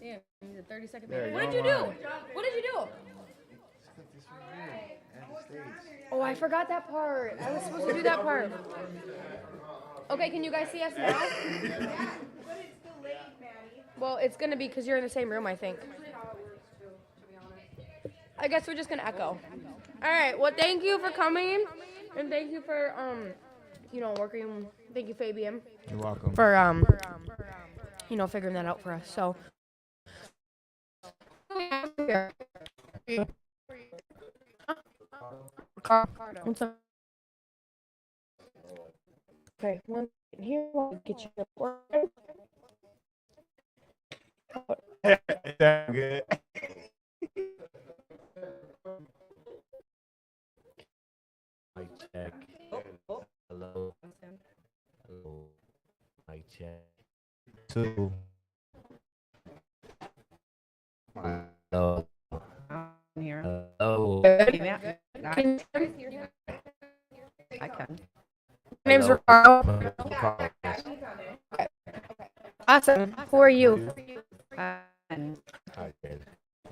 Damn, he's a 30-second man. What did you do? What did you do? Oh, I forgot that part. I was supposed to do that part. Okay, can you guys see us now? But it's delayed, Maddie. Well, it's going to be because you're in the same room, I think. I guess we're just going to echo. All right, well, thank you for coming. And thank you for, working. Thank you, Fabian. You're welcome. For, figuring that out for us. So. What's up? Okay, one here. We'll get you recorded. Sound good. Mic check. Hello. Hello. Mic check. 2. Hello. Here. Hello. Can I can. My name's Ricardo. Awesome. Who are you? And Hi, Jen.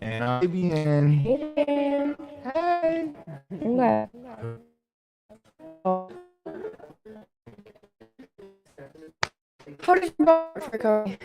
And I'll be in. Hey. Hey. Okay. How did you vote for Cody?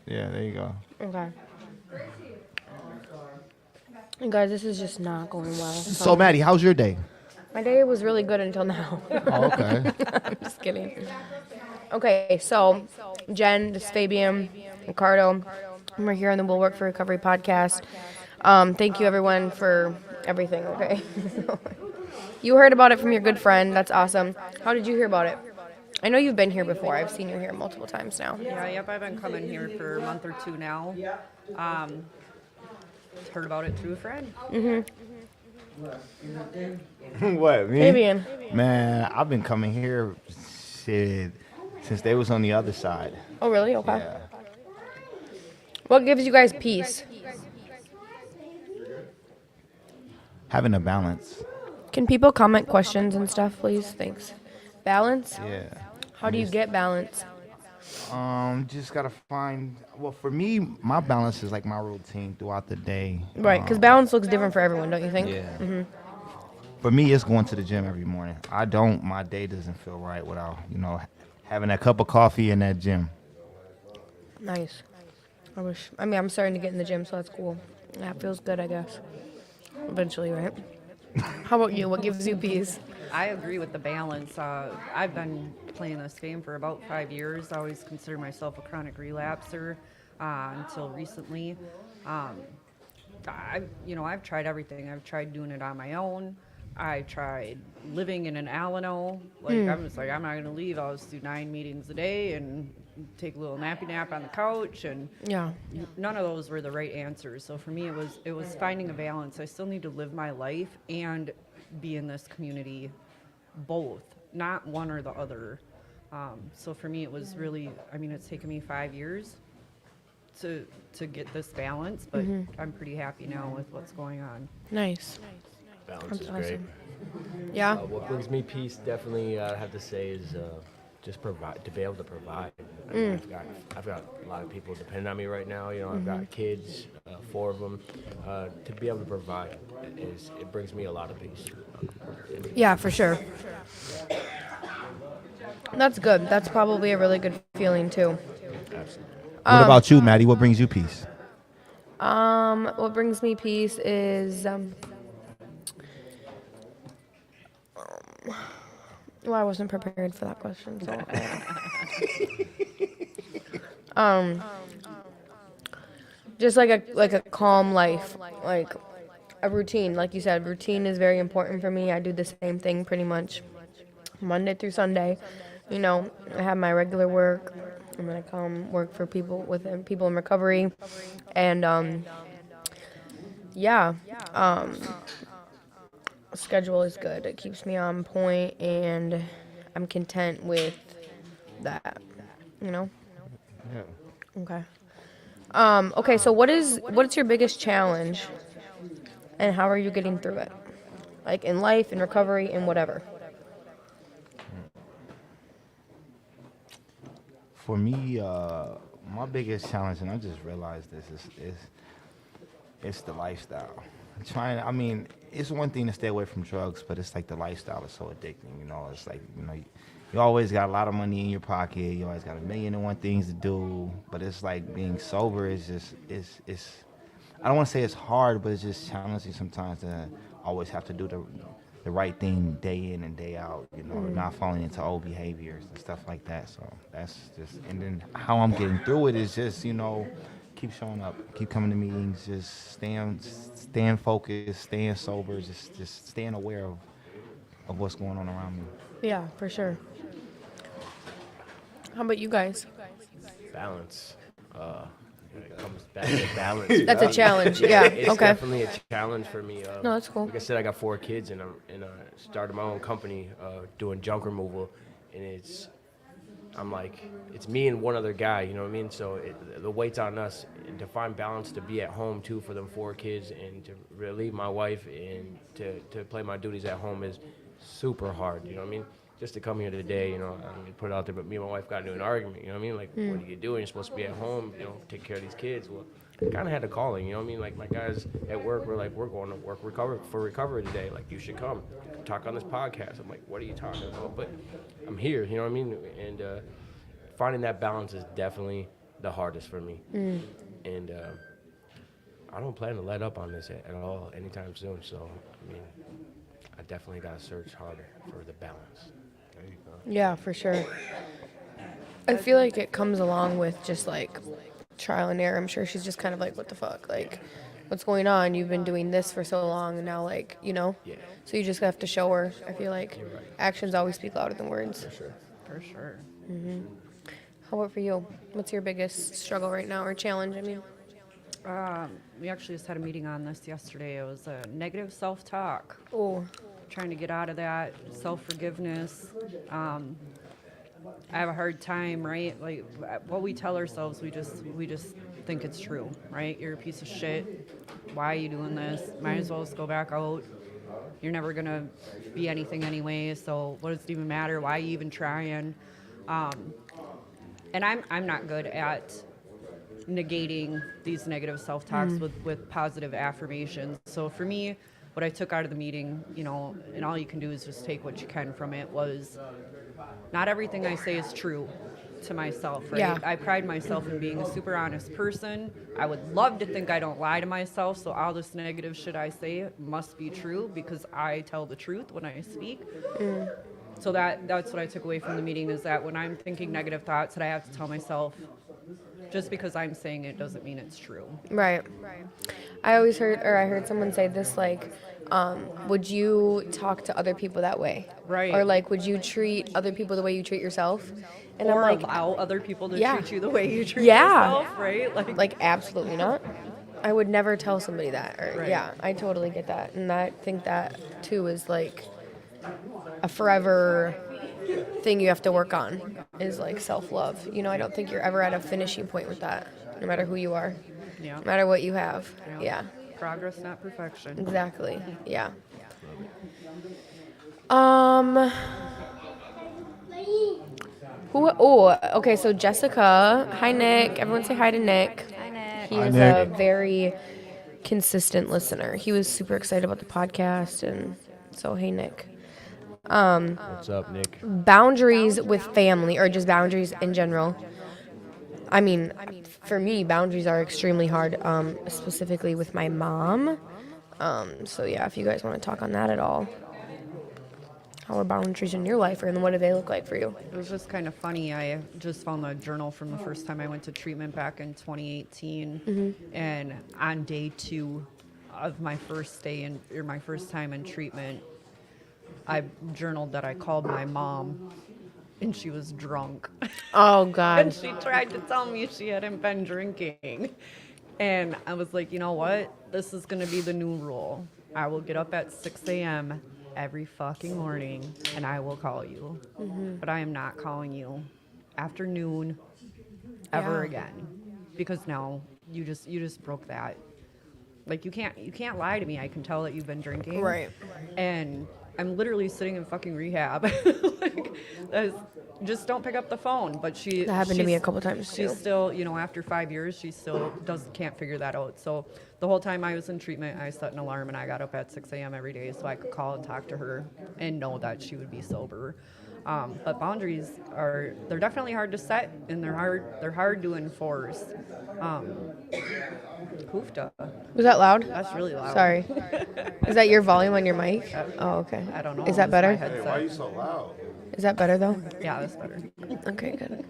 Yeah, there you go. Okay. And guys, this is just not going well. So, Maddie, how's your day? My day was really good until now. Oh, okay. I'm just kidding. Okay, so Jen, this is Fabian, Ricardo, and we're here on the Will Work for Recovery podcast. Thank you everyone for everything, okay? You heard about it from your good friend. That's awesome. How did you hear about it? I know you've been here before. I've seen you here multiple times now. yep, I've been coming here for a month or two now. Heard about it through a friend. What, me? Fabian. Man, I've been coming here shit, since they was on the other side. Oh, really? Okay. Yeah. What gives you guys peace? Having a balance. Can people comment questions and stuff, please? Thanks. Balance? Yeah. How do you get balance? Just gotta find. Well, for me, my balance is like my routine throughout the day. Right, because balance looks different for everyone, don't you think? Yeah. For me, it's going to the gym every morning. My day doesn't feel right without, having that cup of coffee in that gym. Nice. I'm starting to get in the gym, so that's cool. That feels good, I guess. Eventually, right? How about you? What gives you peace? I agree with the balance. I've been playing this game for about 5 years. I always consider myself a chronic relapser until recently. I've tried everything. I've tried doing it on my own. I tried living in an Alano. I'm just like, I'm not going to leave. I'll just do 9 meetings a day and take a little nappy nap on the couch. And Yeah. none of those were the right answers. So for me, it was finding a balance. I still need to live my life and be in this community, both, not one or the other. So for me, it was really, it's taken me 5 years to get this balance, but I'm pretty happy now with what's going on. Nice. Balance That's is great. awesome. Yeah? What brings me peace, definitely, I have to say, is just to be able to provide. I've got a lot of people depending on me right now. I've got kids, 4 of them. To be able to provide it brings me a lot of peace. Yeah, for sure. That's good. That's probably a really good feeling, too. Absolutely. What about you, Maddie? What brings you peace? What brings me peace is, well, I wasn't prepared for that question, so. Just like a calm life, like a routine. Like you said, routine is very important for me. I do the same thing pretty much Monday through Sunday. You know, I have my regular work. I'm gonna come work for people in recovery, and yeah, schedule is good. It keeps me on point, and I'm content with that. You know. Yeah. Okay. Okay. So what's your biggest challenge, and how are you getting through it? Like in life, in recovery, in whatever. For me, my biggest challenge, and I just realized this, is it's the lifestyle. I mean, it's one thing to stay away from drugs, but it's like the lifestyle is so addicting. You know, it's like, you always got a lot of money in your pocket. You always got a million and one things to do, but it's like being sober is just it's. I don't want to say it's hard, but it's just challenging sometimes to always have to do the right thing day in and day out. You know, not falling into old behaviors and stuff like that. So that's just, and then how I'm getting through it is just, keep showing up, keep coming to meetings, just staying focused, staying sober, just staying aware of what's going on around me. Yeah, for sure. How about you guys? Balance. It comes back to balance. That's a challenge. Yeah. It's Okay. definitely a challenge for me. No, that's cool. Like I said, I got 4 kids, and I started my own company doing junk removal, and it's me and one other guy. You know what I mean? So the weight's on us and to find balance, to be at home too for them 4 kids, and to relieve my wife and to play my duties at home is super hard. You know what I mean? Just to come here today, I mean, put it out there, but me and my wife got into an argument, you know what I mean? Like, what are you doing? You're supposed to be at home, take care of these kids. Well, I kind of had a calling, you know what I mean? Like, my guys at work were like, we're going to work for recovery today. Like, you should come talk on this podcast. I'm like, what are you talking about? But I'm here, you know what I mean? And finding that balance is definitely the hardest for me. And I don't plan to let up on this at all anytime soon. So, I mean, I definitely got to search harder for the balance. There you go. Yeah, for sure. I feel like it comes along with just like trial and error. I'm sure she's just kind of like, what the fuck? Like, what's going on? You've been doing this for so long, and now, like, Yeah. So you just have to show her. I feel like You're right. actions always speak louder than words. For sure. For sure. How about for you? What's your biggest struggle right now, or challenge? I mean. We actually just had a meeting on this yesterday. It was a negative self-talk. Oh. Trying to get out of that, self-forgiveness. I have a hard time, right? Like what we tell ourselves, we just think it's true, right? You're a piece of shit. Why are you doing this? Might as well just go back out. You're never gonna be anything anyway. So what does it even matter? Why are you even trying? And I'm not good at negating these negative self-talks with positive affirmations. So for me, what I took out of the meeting, and all you can do is just take what you can from it, was not everything I say is true to myself, right? Yeah. I pride myself in being a super honest person. I would love to think I don't lie to myself, so all this negative shit I say must be true because I tell the truth when I speak. So that's what I took away from the meeting, is that when I'm thinking negative thoughts, that I have to tell myself, just because I'm saying it doesn't mean it's true. Right. I heard someone say this, like, would you talk to other people that way? Right. Or like, would you treat other people the way you treat yourself? And Or I'm like, allow other people to Yeah. treat you the way you treat Yeah. yourself, right? like absolutely not. I would never tell somebody that. Or, Right. Yeah, I totally get that. And I think that too is like a forever thing you have to work on, is like self-love. I don't think you're ever at a finishing point with that, no matter who you are, Yeah. no matter what you have. Yeah. Progress, not perfection. Exactly. Yeah. Who? Oh, okay. So Jessica. Hi, Nick. Everyone say hi to Nick. Hi, Nick. He is a very consistent listener. He was super excited about the podcast, and so hey, Nick. What's up, Nick? Boundaries with family, or just boundaries in general. I mean, for me, boundaries are extremely hard, specifically with my mom. So yeah, if you guys want to talk on that at all. How are boundaries in your life, and what do they look like for you? It was just kind of funny. I just found the journal from the first time I went to treatment back in 2018. And on day 2 of my first time in treatment, I journaled that I called my mom and she was drunk. Oh And God. she tried to tell me she hadn't been drinking. And I was like, you know what? This is going to be the new rule. I will get up at 6 a.m. every fucking morning and I will call you. But I am not calling you after noon ever Yeah. again. Because now you just broke that. Like you can't lie to me. I can tell that you've been drinking. Right. And I'm literally sitting in fucking rehab. Like, just don't pick up the phone. But That happened to me a she's- couple times She's too. still, after 5 years, she still can't figure that out. So the whole time I was in treatment, I set an alarm and I got up at 6 a.m. every day so I could call and talk to her and know that she would be sober. But boundaries they're definitely hard to set and they're hard to enforce. Hoofda. Was that loud? That's really loud. Sorry. Is that your volume on your mic? Oh, okay. I don't know. Is that It's my better? headset. so loud? Is that better though? Yeah, that's better. Okay, good.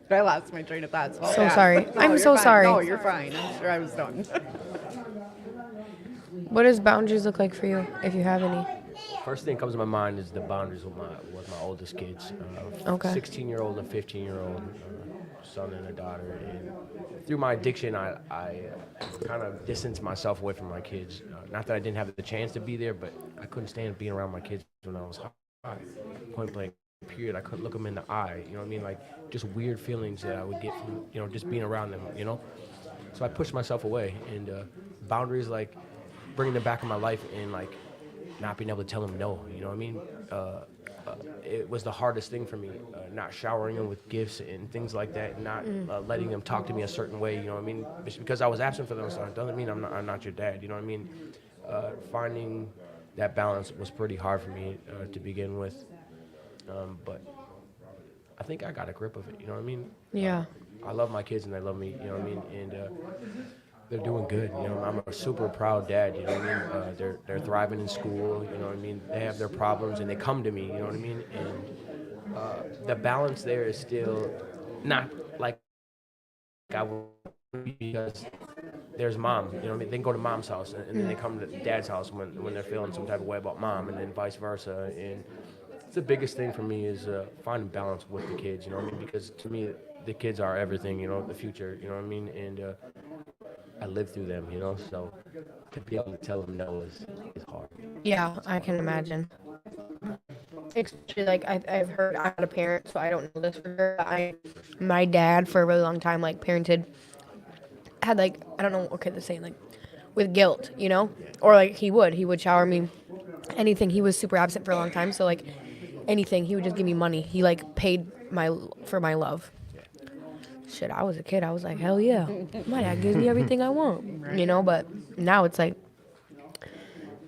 But I lost my train of thought. So, So yeah. sorry. No, I'm you're so fine. sorry. No, you're fine. I'm sure I was done. What does boundaries look like for you, if you have any? First thing comes to my mind is the boundaries with my oldest kids. Okay. 16-year-old and 15-year-old son and a daughter. And through my addiction, I kind of distanced myself away from my kids. Not that I didn't have the chance to be there, but I couldn't stand being around my kids when I was high. Point blank, period. I couldn't look them in the eye. You know what I mean? Like just weird feelings that I would get from just being around them. So I pushed myself away, and boundaries like bringing them back in my life and like not being able to tell them no. You know what I mean? It was the hardest thing for me, not showering them with gifts and things like that, not letting them talk to me a certain way. You know what I mean? Just because I was absent for them, so it doesn't mean I'm not your dad. You know what I mean? Finding that balance was pretty hard for me to begin with, but I think I got a grip of it. You know what I mean? Yeah. I love my kids and they love me. You know what I mean? And they're doing good. I'm a super proud dad. You know what I mean? They're thriving in school. You know what I mean? They have their problems and they come to me. You know what I mean? And the balance there is still not like I would, because there's mom. You know what I mean? They can go to mom's house and then they come to dad's house when they're feeling some type of way about mom, and then vice versa. And it's the biggest thing for me is finding balance with the kids. You know what I mean? Because to me, the kids are everything. The future. You know what I mean? And I live through them, so to be able to tell them no is hard. Yeah, I can imagine. Especially like I've heard, I had a parent, so I don't know this for sure. But my dad for a really long time like parented, had like, I don't know, okay, the saying like with guilt, or like he would shower me, anything. He was super absent for a long time, so like anything, he would just give me money. He like paid for my love. Shit, I was a kid. I was like, hell yeah. My dad gives me everything I want, but now it's like,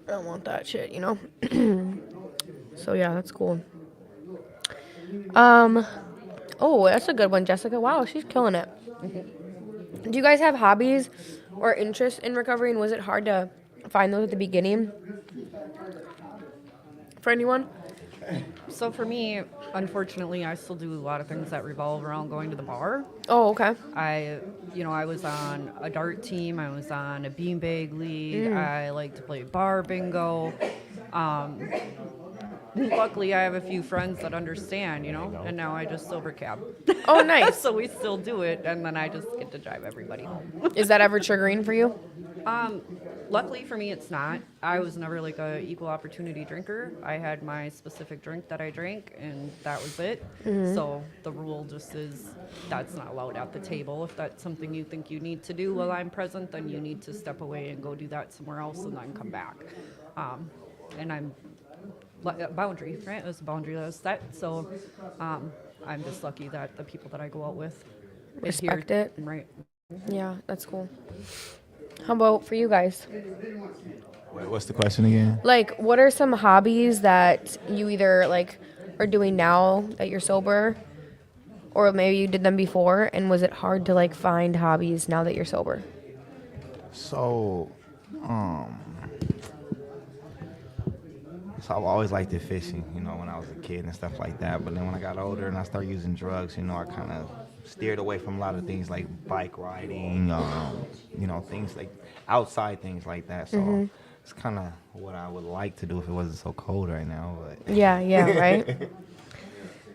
I don't want that shit, So yeah, that's cool. Oh, that's a good one, Jessica. Wow, she's killing it. Do you guys have hobbies or interests in recovery, and was it hard to find those at the beginning? For anyone? So for me, unfortunately, I still do a lot of things that revolve around going to the bar. Oh, okay. I was on a dart team. I was on a beanbag league. I like to play bar bingo. Luckily, I have a few friends that understand, and now I just sober cab. Oh, nice. So we still do it, and then I just get to drive everybody home. Is that ever triggering for you? Luckily for me, it's not. I was never like a equal opportunity drinker. I had my specific drink that I drank, and that was it. So the rule just is that's not allowed at the table. If that's something you think you need to do while I'm present, then you need to step away and go do that somewhere else and then come back. And I'm boundary, right? It was a boundary that was set. So I'm just lucky that the people that I go out with Respect adhere- it. Right. Yeah, that's cool. How about for you guys? Wait, what's the question again? Like, what are some hobbies that you either like are doing now that you're sober, or maybe you did them before, and was it hard to like find hobbies now that you're sober? So I've always liked it fishing, when I was a kid and stuff like that. But then when I got older and I started using drugs, I kind of steered away from a lot of things like bike riding, things like outside things like that. So it's kind of what I would like to do if it wasn't so cold right now. But Yeah, right.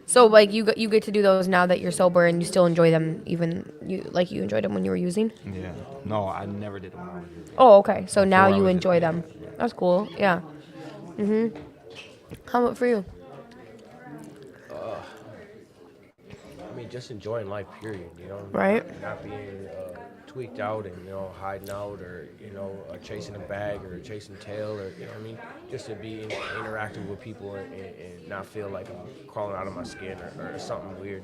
So like you get to do those now that you're sober and you still enjoy them, even you enjoyed them when you were using. Yeah. No, I never did it when I was using. Oh, okay. So now Before I you was- enjoy them. That's cool. Yeah. How about for you? I mean, just enjoying life, period. You know, Right. Not being tweaked out and hiding out or chasing a bag or chasing tail or you know what I mean. Just to be interacting with people and not feel like I'm crawling out of my skin or something weird.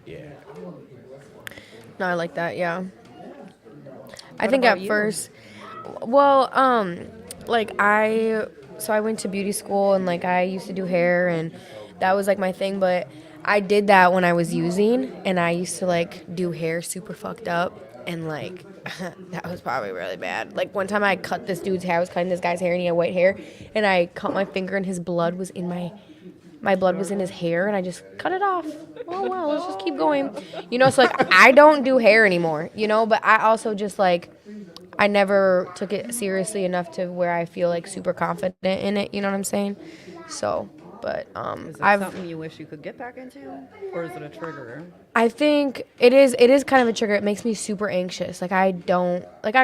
Yeah. No, I like that. Yeah. I What think about at you? first, well, like I went to beauty school and like I used to do hair and that was like my thing, but I did that when I was using and I used to like do hair super fucked up and like that was probably really bad. Like one time I cut this dude's hair, I was cutting this guy's hair and he had white hair and I cut my finger and his blood was in my blood was in his hair and I just cut it off. Oh well, let's just keep going. So like I don't do hair anymore, but I also just like I never took it seriously enough to where I feel like super confident in it, you know what I'm saying? So, but Is it I've something you wish you could get back into, or is it a trigger? I think it is kind of a trigger. It makes me super anxious. Like I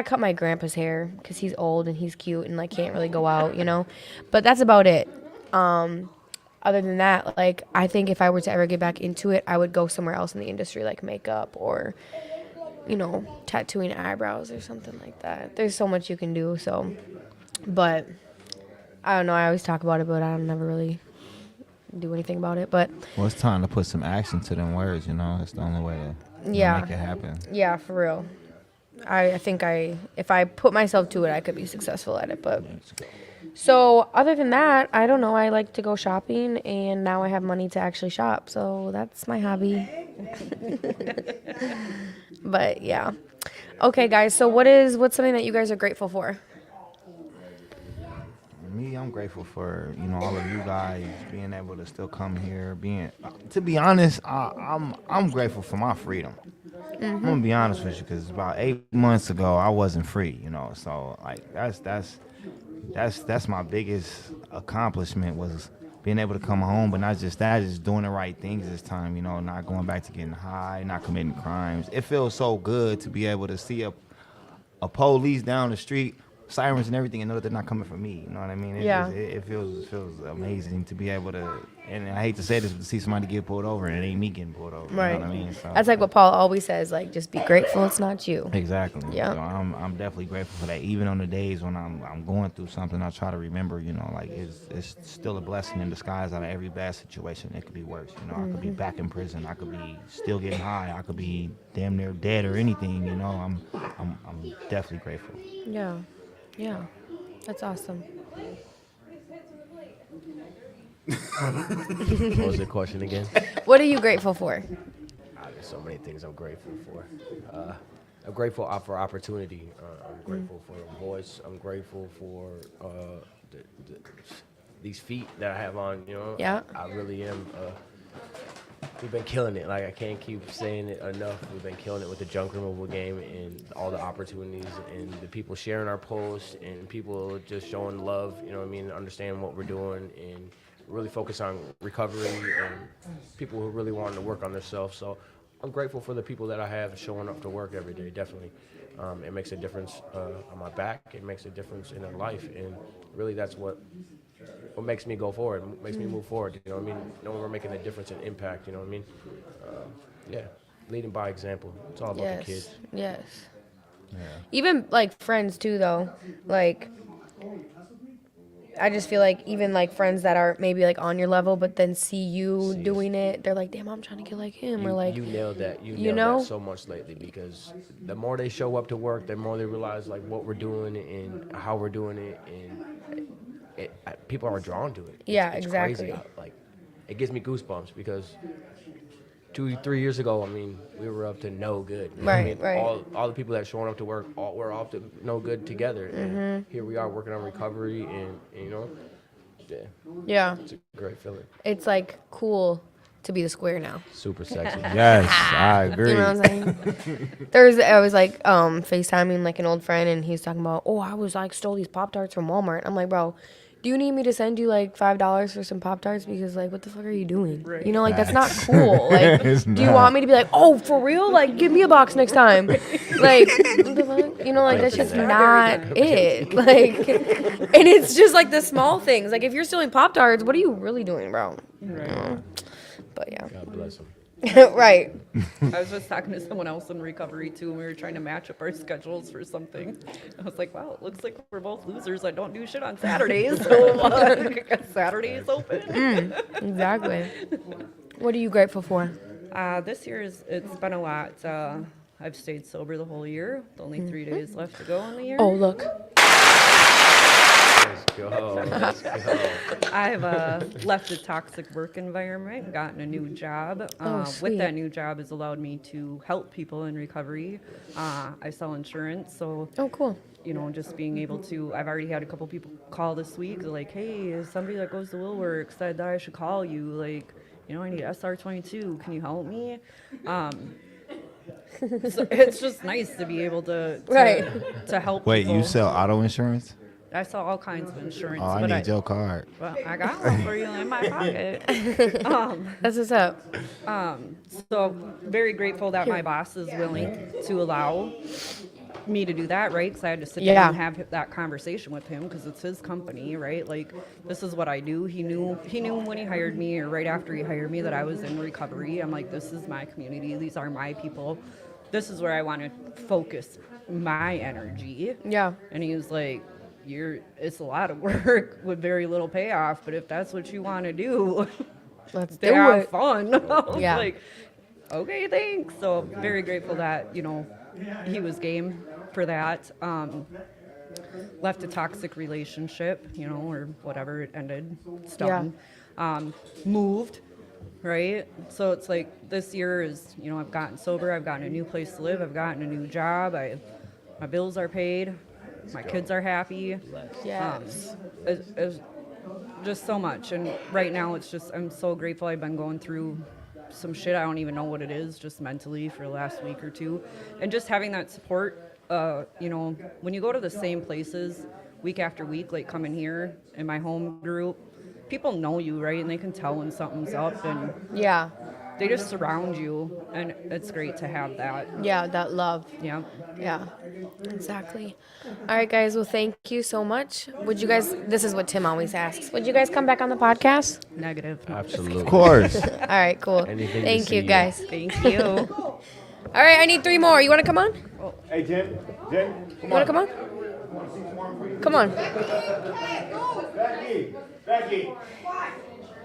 cut my grandpa's hair cuz he's old and he's cute and like can't really go out, But that's about it. Other than that, like I think if I were to ever get back into it, I would go somewhere else in the industry like makeup or tattooing eyebrows or something like that. There's so much you can do, so but I don't know, I always talk about it, but I don't never really do anything about it. But Well, it's time to put some action to them words. It's the only way to Yeah. make it happen. yeah, for real. I think if I put myself to it, I could be successful at it, but so other than that, I don't know. I like to go shopping, and now I have money to actually shop, so that's my hobby. But yeah, okay, guys. So what's something that you guys are grateful for? Me, I'm grateful for all of you guys being able to still come here. To be honest, I'm grateful for my freedom. I'm gonna be honest with you, because about 8 months ago I wasn't free. So like that's my biggest accomplishment, was being able to come home, but not just that, just doing the right things this time. Not going back to getting high, not committing crimes. It feels so good to be able to see a police down the street, sirens and everything, and know that they're not coming for me. You know what I mean? It feels amazing to be able to, and I hate to say this, but to see somebody get pulled over and it ain't me getting pulled over. Right. You know what I mean? So, That's like what Paul always says. Like, just be grateful it's not you. exactly. Yeah. So I'm definitely grateful for that. Even on the days when I'm going through something, I try to remember, like it's still a blessing in disguise out of every bad situation. It could be worse. I could be back in prison. I could be still getting high. I could be damn near dead or anything. I'm definitely grateful. Yeah. Yeah. That's awesome. What was the question again? What are you grateful for? There's so many things I'm grateful for. I'm grateful for opportunity. I'm grateful for a voice. I'm grateful for these feet that I have on. Yeah. I really am. We've been killing it. Like I can't keep saying it enough. We've been killing it with the junk removal game and all the opportunities and the people sharing our posts and people just showing love. Understanding what we're doing and really focus on recovery and people who really want to work on themselves. So I'm grateful for the people that I have showing up to work every day. Definitely, it makes a difference on my back. It makes a difference in their life, and really that's what makes me go forward, makes me move forward. Knowing we're making a difference and impact. Yeah, leading by example. It's all about the kids. Yes. Yeah. Even like friends too, though. Like, I just feel like even like friends that are maybe like on your level, but then see you doing it, they're like, "Damn, I'm trying to get like him." Or like, You nailed that. You you nailed know? that so much lately, because the more they show up to work, the more they realize like what we're doing and how we're doing it, and people are drawn to it. Yeah, It's exactly. Crazy. Like, it gives me goosebumps because 2-3 years ago, we were up to no good. You know what I Right, mean? right. All the people that showing up to work, we're all up to no good together. And here we are working on recovery, and yeah, yeah, it's a great feeling. it's like cool to be the square now. Super sexy. Yes, I agree. You know what I'm saying? I was like FaceTiming like an old friend, and he's talking about, oh, I was like stole these Pop-Tarts from Walmart. I'm like, bro, do you need me to send you like $5 for some Pop-Tarts? Because like, what the fuck are you doing? Right. You know, like that's not cool. Like, It's do you not. want me to be like, oh, for real? Like, give me a box next time. Like, what the fuck? You know, like that's just not it. Like, and it's just like the small things. Like, if you're stealing Pop-Tarts, what are you really doing, bro? Right. But yeah, God bless him. right. I was just talking to someone else in recovery too, and we were trying to match up our schedules for something. I was like, wow, it looks like we're both losers. I don't do shit on Saturdays, so Saturday is open. Exactly. What are you grateful for? This year it's been a lot. I've stayed sober the whole year. With only 3 days left to go in the year. Oh, look. Let's go. Let's go. I've left a toxic work environment and gotten a new job. sweet. With that new job has allowed me to help people in recovery. I sell insurance, so Oh, cool. you know, just being able to, I've already had a couple people call this week. They're like, hey, is somebody that goes to Willworks said that I should call you. Like, you know, I need SR22. Can you help me? So it's just nice to be able to Right. to help Wait, people. you sell auto insurance? I sell all kinds of insurance. Oh, I but need your card. well, I got one for you in my pocket. That's what's up. So very grateful that my boss is willing to allow me to do that, right? Because I had to sit Yeah. down and have that conversation with him because it's his company, right? Like, this is what I do. He knew when he hired me or right after he hired me that I was in recovery. I'm like, this is my community. These are my people. This is where I want to focus my energy. Yeah. And he was like, it's a lot of work with very little payoff, but if that's what you want to do, Let's do have it. fun. I was Yeah. like, okay, thanks. So very grateful that, you know, he was game for that. Left a toxic relationship, you know, or whatever, it ended. It's done. Moved, right? So it's like this year is, you know, I've gotten sober, I've gotten a new place to live, I've gotten a new job, my bills are paid, my kids are happy. Yes. It's just so much. And right now it's just, I'm so grateful. I've been going through some shit. I don't even know what it is, just mentally for the last week or two. And just having that support, you know, when you go to the same places week after week, like coming here in my home group, people know you, right? And they can tell when something's up and Yeah. they just surround you. And it's great to have that. Yeah, that love. Yeah. Yeah, exactly. All right, guys. Well, thank you so much. Would you guys, this is what Tim always asks, would you guys come back on the podcast? Negative. Absolutely. Of course. All right, cool. Anything to Thank see you, you. guys. Thank you. All right, I need 3 more. You want to come on? Hey, Jen. You want to come on? Come on. Becky.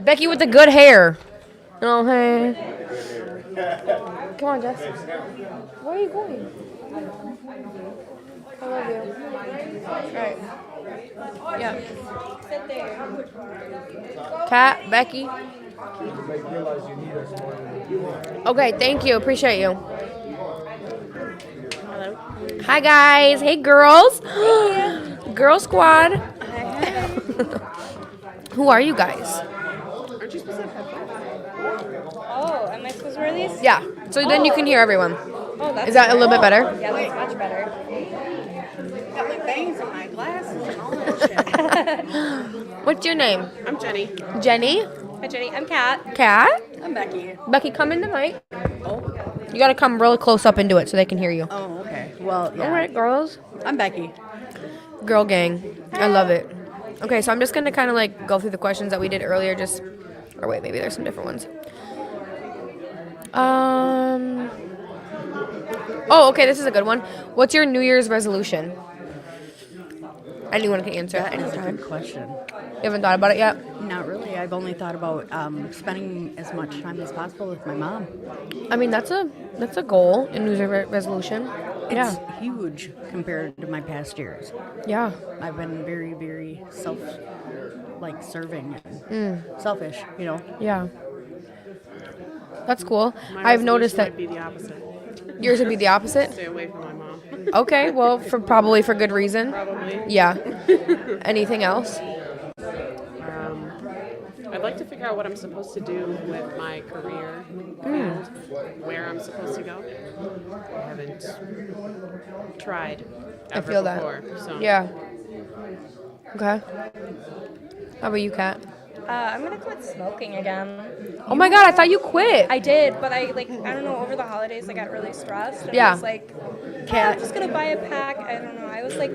Becky with the good hair. Oh, hey. Come on, Jess. Where are you going? I love you. All right. Yeah. Kat, Becky. Okay, thank you. Appreciate you. Hello. Hi, guys. Hey, girls. Girl squad. Who are you guys? Aren't you supposed to have headphones? Oh, am I supposed to wear these? Yeah. So then you can hear everyone. Oh, that's Is that a little bit better? Yeah, that's much better. Got my bangs and my glasses and all that shit. What's your name? I'm Jenny. Jenny? Hi, Jenny. I'm Kat. Kat? I'm Becky. Becky, come in the mic. Oh. You gotta come really close up into it so they can hear you. Oh, okay. Well, yeah. All right, girls. I'm Becky. Girl gang. I love it. Okay, so I'm just gonna kind of like go through the questions that we did earlier. Or wait, maybe there's some different ones. Oh, okay, this is a good one. What's your New Year's resolution? Anyone can answer at any That's a time. good question. You haven't thought about it yet? Not really. I've only thought about spending as much time as possible with my mom. I mean, that's a goal in New Year's resolution. It's Yeah, huge compared to my past years. yeah, I've been very, very serving and selfish, you know. yeah. That's cool. My I've noticed that resolution would be the opposite. yours would be the opposite. Stay away from my mom. Okay, well, probably for good reason. Probably. Yeah. Anything else? I'd like to figure out what I'm supposed to do with my career and where I'm supposed to go. I haven't tried ever feel that. before. So Yeah. Okay. How about you, Kat? I'm gonna quit smoking again. Oh my God, I thought you quit. I did, but I don't know, over the holidays I got really stressed. And Yeah. I was like, I'm just gonna buy a pack. I don't know. I was like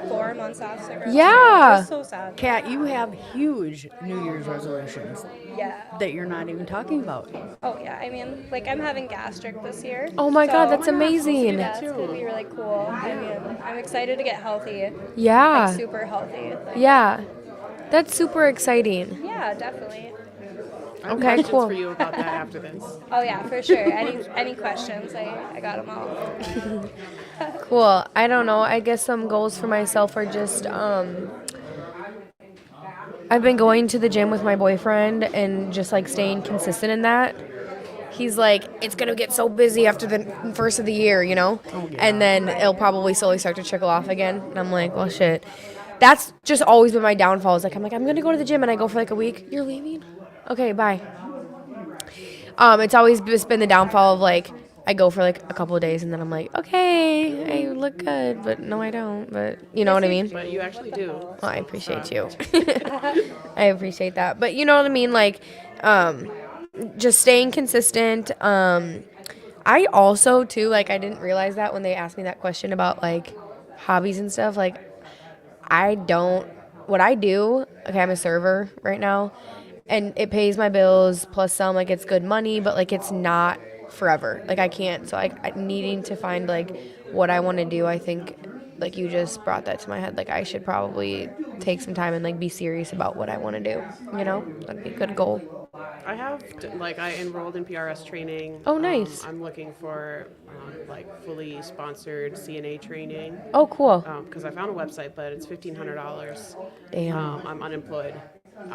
4 months off cigarettes. Yeah. It was so sad. Kat, you have huge New Year's resolutions Yeah. that you're not even talking about. Oh yeah. I mean, like I'm having gastric this year. Oh my God, that's so- amazing. Yeah, it's gonna be really cool. I mean, I'm excited to get healthy. Yeah. Like super healthy. Like, Yeah. That's super exciting. Yeah, definitely. I have Okay, questions cool. for you about that after this. Oh yeah, for sure. Any questions? I got them all. Cool. I don't know. I guess some goals for myself are just I've been going to the gym with my boyfriend and just like staying consistent in that. He's like, it's gonna get so busy after the first of the year, you know? And then it'll probably slowly start to trickle off again. And I'm like, well shit. That's just always been my downfall. Is like I'm gonna go to the gym and I go for like a week. You're leaving? Okay, bye. It's always just been the downfall of like I go for like a couple of days and then I'm like, okay, I look good, but no, I don't. But you know what I mean? But you actually do. Well, I appreciate you. I appreciate that. But you know what I mean? Like, just staying consistent. I also, too, like, I didn't realize that when they asked me that question about, like, hobbies and stuff. Like, what I do, okay, I'm a server right now, and it pays my bills plus some, like, it's good money, but, like, it's not forever. Like, I can't. So, like, needing to find, like, what I want to do, I think, like, you just brought that to my head. Like, I should probably take some time and, like, be serious about what I want to do, you know? That'd be a good goal. I have, I enrolled in PRS training. Oh, nice. I'm looking for, fully sponsored CNA training. Oh, cool. Because I found a website, but it's $1,500. Damn. I'm unemployed.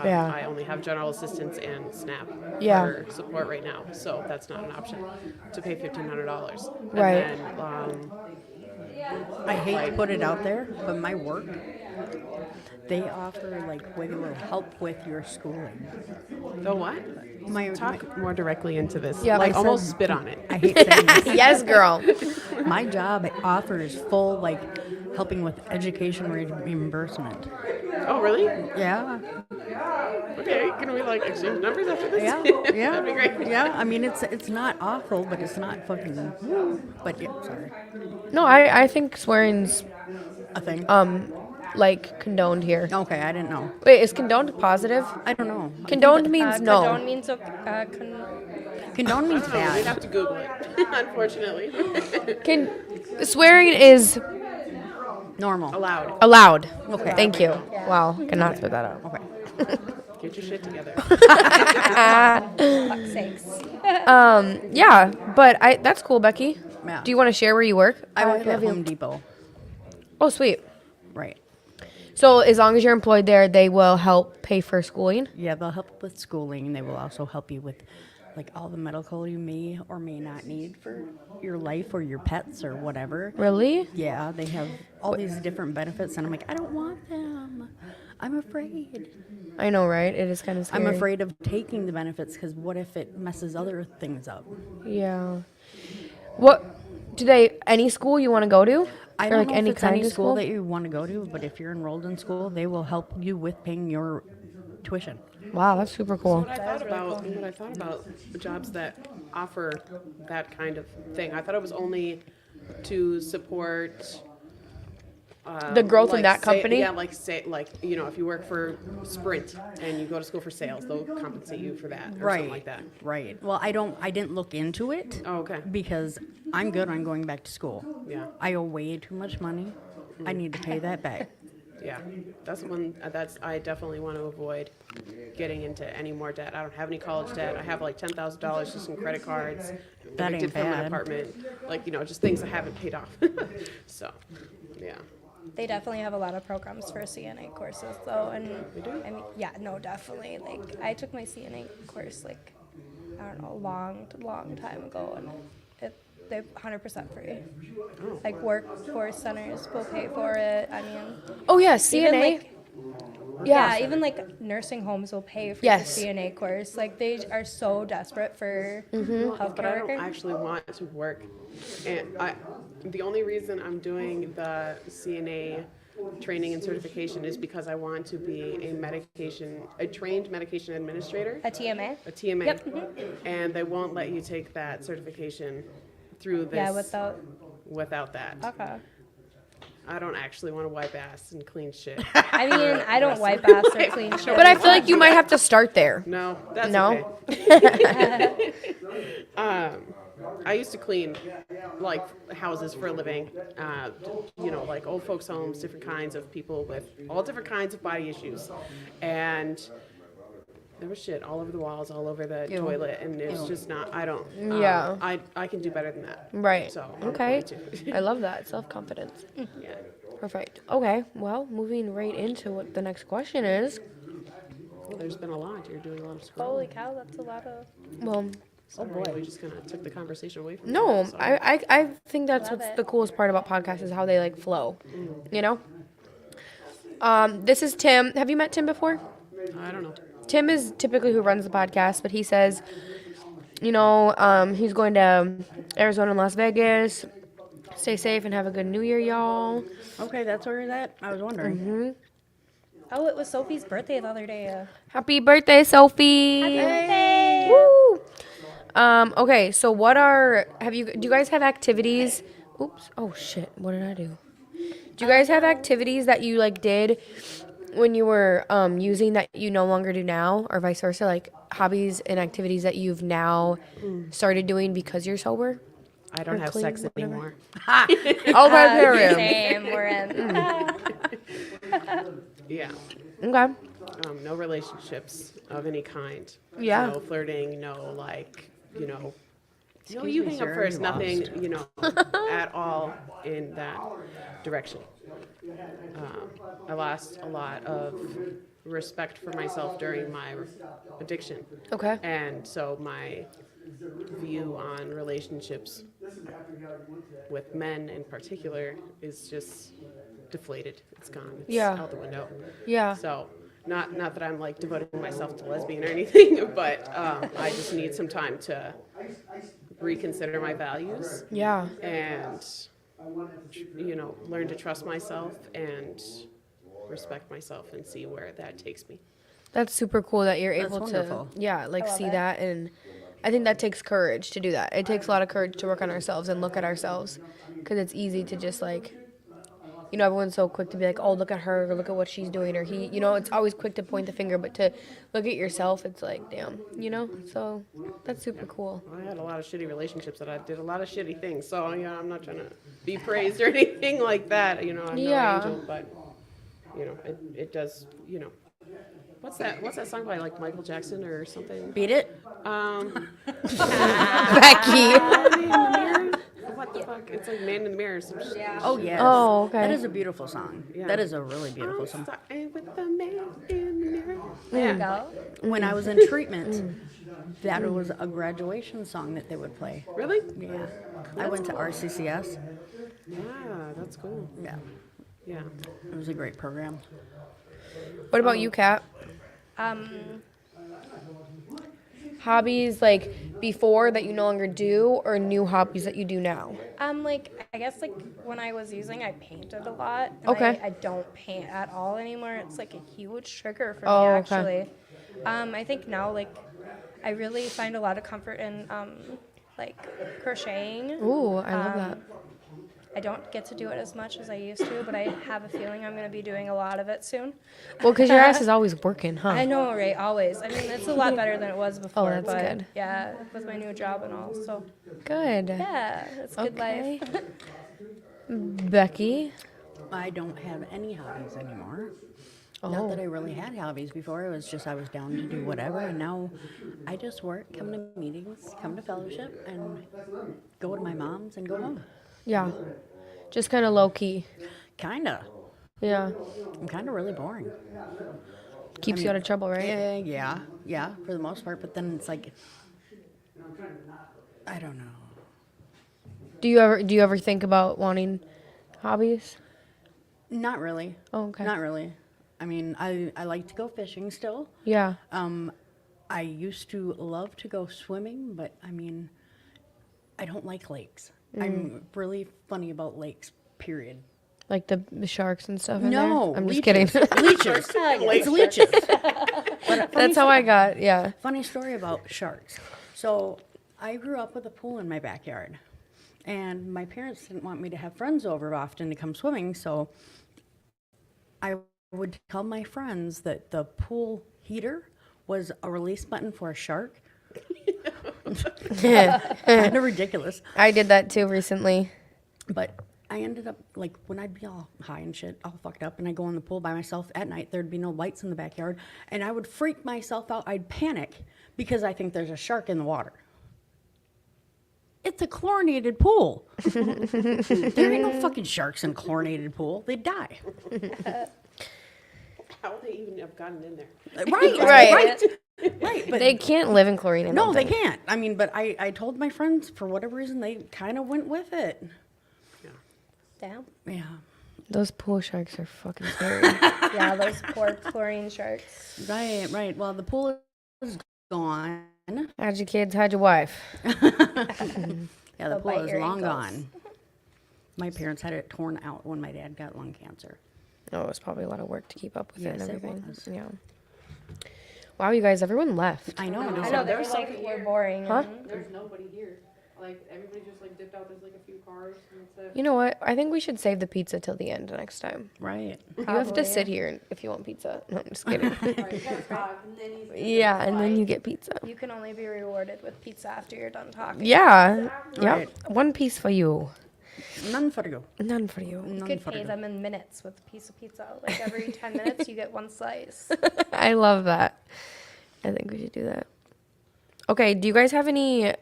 Yeah. I only have general assistance and SNAP Yeah. for support right now, so that's not an option to pay $1,500. Right. And then, I hate to put it out there, but my work, they offer like where they will help with your schooling. the what? My Talk more directly into this. Yeah, like I almost said- spit on it. I hate saying this. Yes, girl. My job offers full like helping with education reimbursement. Oh, really? Yeah, Okay. Can we exchange numbers after this? yeah, yeah. That'd be great. Yeah, I mean it's not awful, but it's not fucking. But yeah, sorry, No, I think swearing's, a thing. like, condoned here. Okay, I didn't know. Wait, is condoned positive? I don't know. Condoned means no. Condone means Condone means We'd bad. have to Google it, unfortunately. Swearing is Normal. Allowed. allowed. Okay. Thank you. Wow, cannot spit that out. Okay. Get your shit together. fuck's sakes. Yeah, but that's cool, Becky. Yeah. Do you want to share where you work? I work at Have you- Home Depot. Oh, sweet. Right. So as long as you're employed there, they will help pay for schooling. Yeah, they'll help with schooling. They will also help you with like all the medical you may or may not need for your life or your pets or whatever. Really? Yeah, they have all these different benefits, and I'm like, I don't want them. I'm afraid. I know, right? It is kind of scary. I'm afraid of taking the benefits because what if it messes other things up? Yeah. What do they? Any school you want to go to? I Or, don't like know any if it's kind any of school school? that you want to go to, but if you're enrolled in school, they will help you with paying your tuition. Wow, that's super cool. What I thought about jobs that offer that kind of thing. I thought it was only to support The growth in that company? if you work for Sprint and you go to school for sales, they'll compensate you for that or something like that. Right. Well, I didn't look into it. Oh, okay. Because I'm good on going back to school. Yeah. I owe way too much money. I need to pay that back. Yeah, that's one. I definitely want to avoid getting into any more debt. I don't have any college debt. I have like $10,000 just in credit cards. That ain't evicted from my bad. apartment. Just things I haven't paid off. So, yeah. They definitely have a lot of programs for CNA courses, though, and I mean, yeah, no, definitely. Like, I took my CNA course I don't know, a long time ago, and they're 100% free. Like, workforce centers will pay for it. I mean, Oh yeah, even, CNA. like, yeah. even like nursing homes will pay for Yes. the CNA course. Like, they are so desperate for healthcare But I don't workers. actually want to work. And the only reason I'm doing the CNA training and certification is because I want to be a trained medication administrator, A TMA? a TMA. Yep. And they won't let you take that certification through this Yeah, without that. okay. I don't actually want to wipe ass and clean shit. I mean, I don't wipe ass or clean shit. But I feel like you might have to start there. No, that's No? okay. I used to clean like houses for a living, like old folks' homes, different kinds of people with all different kinds of body issues, and there was shit all over the walls, all over the toilet, and it's just not. I don't. Yeah. I can do better than that. Right. So I'm Okay. going to. I love that. Self-confidence. Yeah. Perfect. Okay. Well, moving right into what the next question is. Well, there's been a lot. You're doing a lot of scrolling. Holy cow, that's a lot of. Well, Sorry, we just kind of took the conversation away from. no, you, sorry. I think that's Love what's it. the coolest part about podcasts is how they like flow. You know? This is Tim. Have you met Tim before? I don't know. Tim is typically who runs the podcast, but he says, he's going to Arizona and Las Vegas. Stay safe and have a good New Year, y'all. Okay, that's where it's at. I was wondering. Oh, it was Sophie's birthday the other day. Happy birthday, Sophie! Happy birthday! Woo! Okay, so do you guys have activities? Oops. Oh shit, what did I do? Do you guys have activities that you like did when you were using that you no longer do now, or vice versa, like hobbies and activities that you've now started doing because you're sober? I don't Or have clean, sex whatever. anymore. Okay, period. Same, we're in. Yeah. Okay. No relationships of any kind. Yeah. No flirting, no no, Excuse you me, hang sir, up first, you nothing, at all in that direction. I lost a lot of respect for myself during my addiction. Okay. And so my view on relationships with men in particular is just deflated. It's gone. It's Yeah. out the window. Yeah. So not that I'm like devoting myself to lesbian or anything, but I just need some time to reconsider my values Yeah. and learn to trust myself and respect myself and see where that takes me. That's super cool that you're That's able wonderful. to, like, see it. that. And I think that takes courage to do that. It takes a lot of courage to work on ourselves and look at ourselves, because it's easy to just, like, everyone's so quick to be like, oh, look at her, or look at what she's doing, or he, it's always quick to point the finger, but to look at yourself, it's like, damn, so that's super cool. I had a lot of shitty relationships that I did a lot of shitty things, so I'm not trying to be praised or anything like that. I'm no Yeah. angel, but it does. What's that song by like Michael Jackson or something? Beat it. Becky. What the fuck? It's like Man in the Mirror. Some shit. Oh, yes. Oh, okay. That is a beautiful song. Yeah. That is a really beautiful song. Starting with the Man in the Mirror. There you go. When I was in treatment, that was a graduation song that they would play. Really? Yeah. I went to RCCS. Yeah, that's cool. Yeah. Yeah. It was a great program. What about you, Kat? Hobbies, like, before that you no longer do, or new hobbies that you do now? I guess when I was using, I painted a lot. And Okay. I don't paint at all anymore. It's like a huge trigger for Oh, me, okay. actually. I think now, I really find a lot of comfort in, crocheting. Ooh, I love that. I don't get to do it as much as I used to, but I have a feeling I'm going to be doing a lot of it soon. Well, because your ass is always working, huh? I know, right? Always. I mean, it's a lot better than it was before. that's but good. Yeah, with my new job and all. So, Good. yeah, it's good Okay. life. Becky? I don't have any hobbies anymore. Oh. Not that I really had hobbies before. It was just I was down to do whatever. And now I just work, come to meetings, come to fellowship, and go to my mom's and go home. Yeah. Just kind of low key. Kinda. Yeah. I'm kind of really boring. Keeps you out of trouble, right? Yeah, for the most part. But then it's like, I don't know. Do you ever think about wanting hobbies? Not really. Oh, okay. Not really. I mean, I like to go fishing still. Yeah. I used to love to go swimming, but I mean, I don't like lakes. I'm really funny about lakes, period. Like the sharks and stuff in No, there? I'm just leeches. kidding. Leeches. It's leeches. But That's how I got, yeah. Funny story about sharks. So I grew up with a pool in my backyard, and my parents didn't want me to have friends over often to come swimming, so I would tell my friends that the pool heater was a release button for a shark. Kind of ridiculous. I did that too recently. But I ended up, like, when I'd be all high and shit, all fucked up, and I'd go in the pool by myself at night, there'd be no lights in the backyard, and I would freak myself out. I'd panic because I think there's a shark in the water. It's a chlorinated pool. There ain't no fucking sharks in a chlorinated pool. They'd die. How would they even have gotten in there? Right, Right. right. But They can't live in chlorine. I no, don't they think. can't. I mean, but I told my friends, for whatever reason, they kind of went with it. Damn. Yeah. Those pool sharks are fucking scary. Yeah, those poor chlorine sharks. Right, right. Well, the pool is gone. Hide your kids, hide your wife. Yeah, the They'll pool bite is your long ankles. gone. My parents had it torn out when my dad got lung cancer. Oh, it was probably a lot of work to keep up with it Yes, and it everything. was. Yeah. Wow, you guys, everyone left. I know. I know, they were like, we're boring. Huh? There's nobody here. Like, everybody just like dipped out. There's like a few cars and that's it. You know what? I think we should save the pizza till the end next time. Right. You have to Probably. sit here if you want pizza. No, I'm just kidding. Right, you gotta talk, and then he's gonna Yeah, and then fight. you get pizza. You can only be rewarded with pizza after you're done talking. Yeah. Yep. Right. One piece for you. None for you. None for you. You None could for pay you. them in minutes with a piece of pizza. Like every 10 minutes, you get one slice. I love that. I think we should do that. Okay, do you guys have any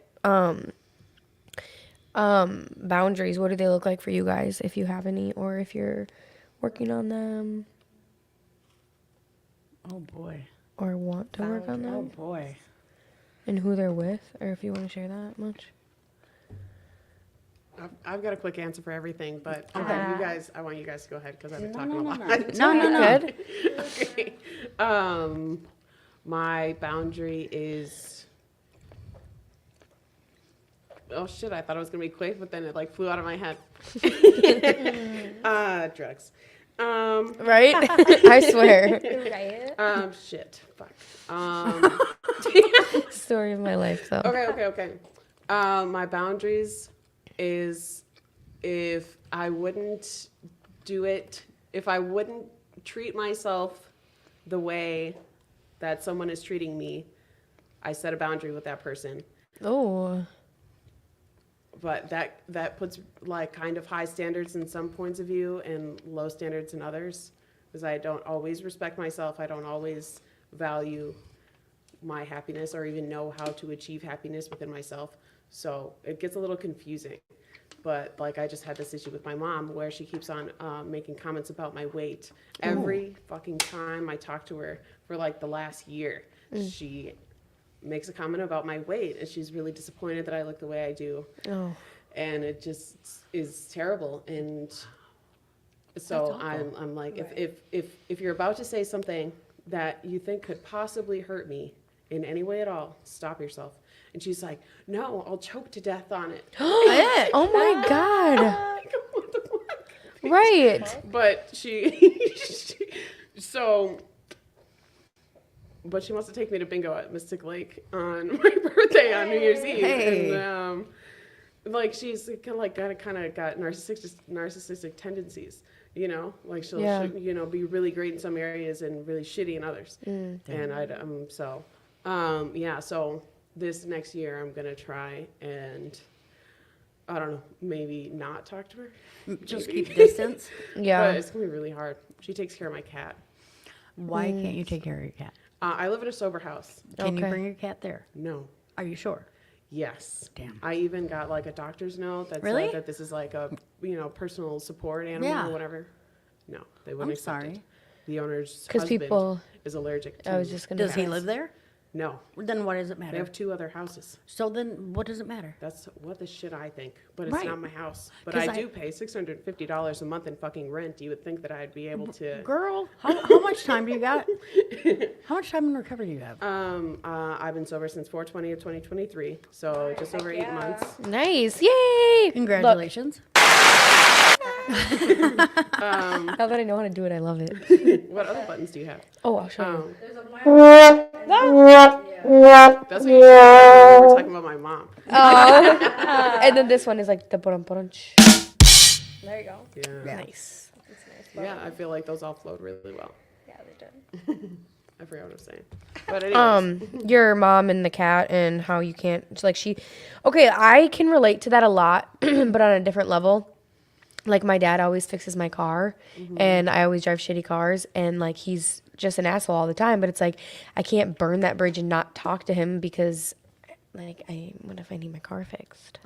boundaries? What do they look like for you guys, if you have any, or if you're working on them Oh boy. or want to work on Oh them? boy. And who they're with, or if you want to share that much? I've got a quick answer for everything, but you guys, I want you guys to go ahead because I've been talking a lot. No. Good. Okay. My boundary is. Oh shit! I thought it was gonna be quick, but then it like flew out of my head. Drugs. Right? I swear. Right? Shit. Fuck. Story of my life, though. Okay. My boundaries is if I wouldn't do it, if I wouldn't treat myself the way that someone is treating me, I set a boundary with that person. Oh. But that puts like kind of high standards in some points of view and low standards in others, because I don't always respect myself. I don't always value my happiness or even know how to achieve happiness within myself. So it gets a little confusing. But like I just had this issue with my mom where she keeps on making comments about my weight. Every fucking time I talk to her for like the last year, she makes a comment about my weight and she's really disappointed that I look the way I do. Oh. And it just is terrible. And so I'm like, if you're about to say something that you think could possibly hurt me in any way at all, stop yourself. And she's like, no, I'll choke to death on it. Oh my God. What the fuck? Right. But she wants to take me to bingo at Mystic Lake on my birthday on New Year's Eve. Hey. And like she's got narcissistic tendencies, you know, like she'll Yeah. be really great in some areas and really shitty in others. And so this next year I'm gonna try and I don't know, maybe not talk to her. Just Maybe. keep distance. Yeah. But it's gonna be really hard. She takes care of my cat. Why can't you take care of your cat? I live in a sober house. Can you Okay. bring your cat there? No. Are you sure? Yes. Damn. I even got like a doctor's note that Really? said that this is like a personal support animal Yeah. or whatever. No, they wouldn't I'm accept sorry. it. The owner's 'Cause husband people- is allergic to. I was just gonna Does he ask. live there? No, Then what does it they matter? have 2 other houses. So then what does it matter? That's what the shit I think, but it's Right. not my house. But 'Cause I I- do pay $650 a month in fucking rent. You would think that I'd be able to. Girl, how much time do you got? How much time in recovery do you have? I've been sober since 4/20 of 2023, so just over 8 months. Nice. Yay. Congratulations. Look, Now that I know how to do it, I love it. What other buttons do you have? Oh, I'll show you. That's what you said. We're talking about my mom. And then this one is like the brunch. There you go. Yeah. Nice. Yeah, I feel like those all flowed really well. Yeah, they did. I forgot what I was saying. But anyways, Your mom and the cat and how you can't okay, I can relate to that a lot, but on a different level. Like my dad always fixes my car and I always drive shitty cars and like he's just an asshole all the time, but it's like I can't burn that bridge and not talk to him because like what if I need my car fixed?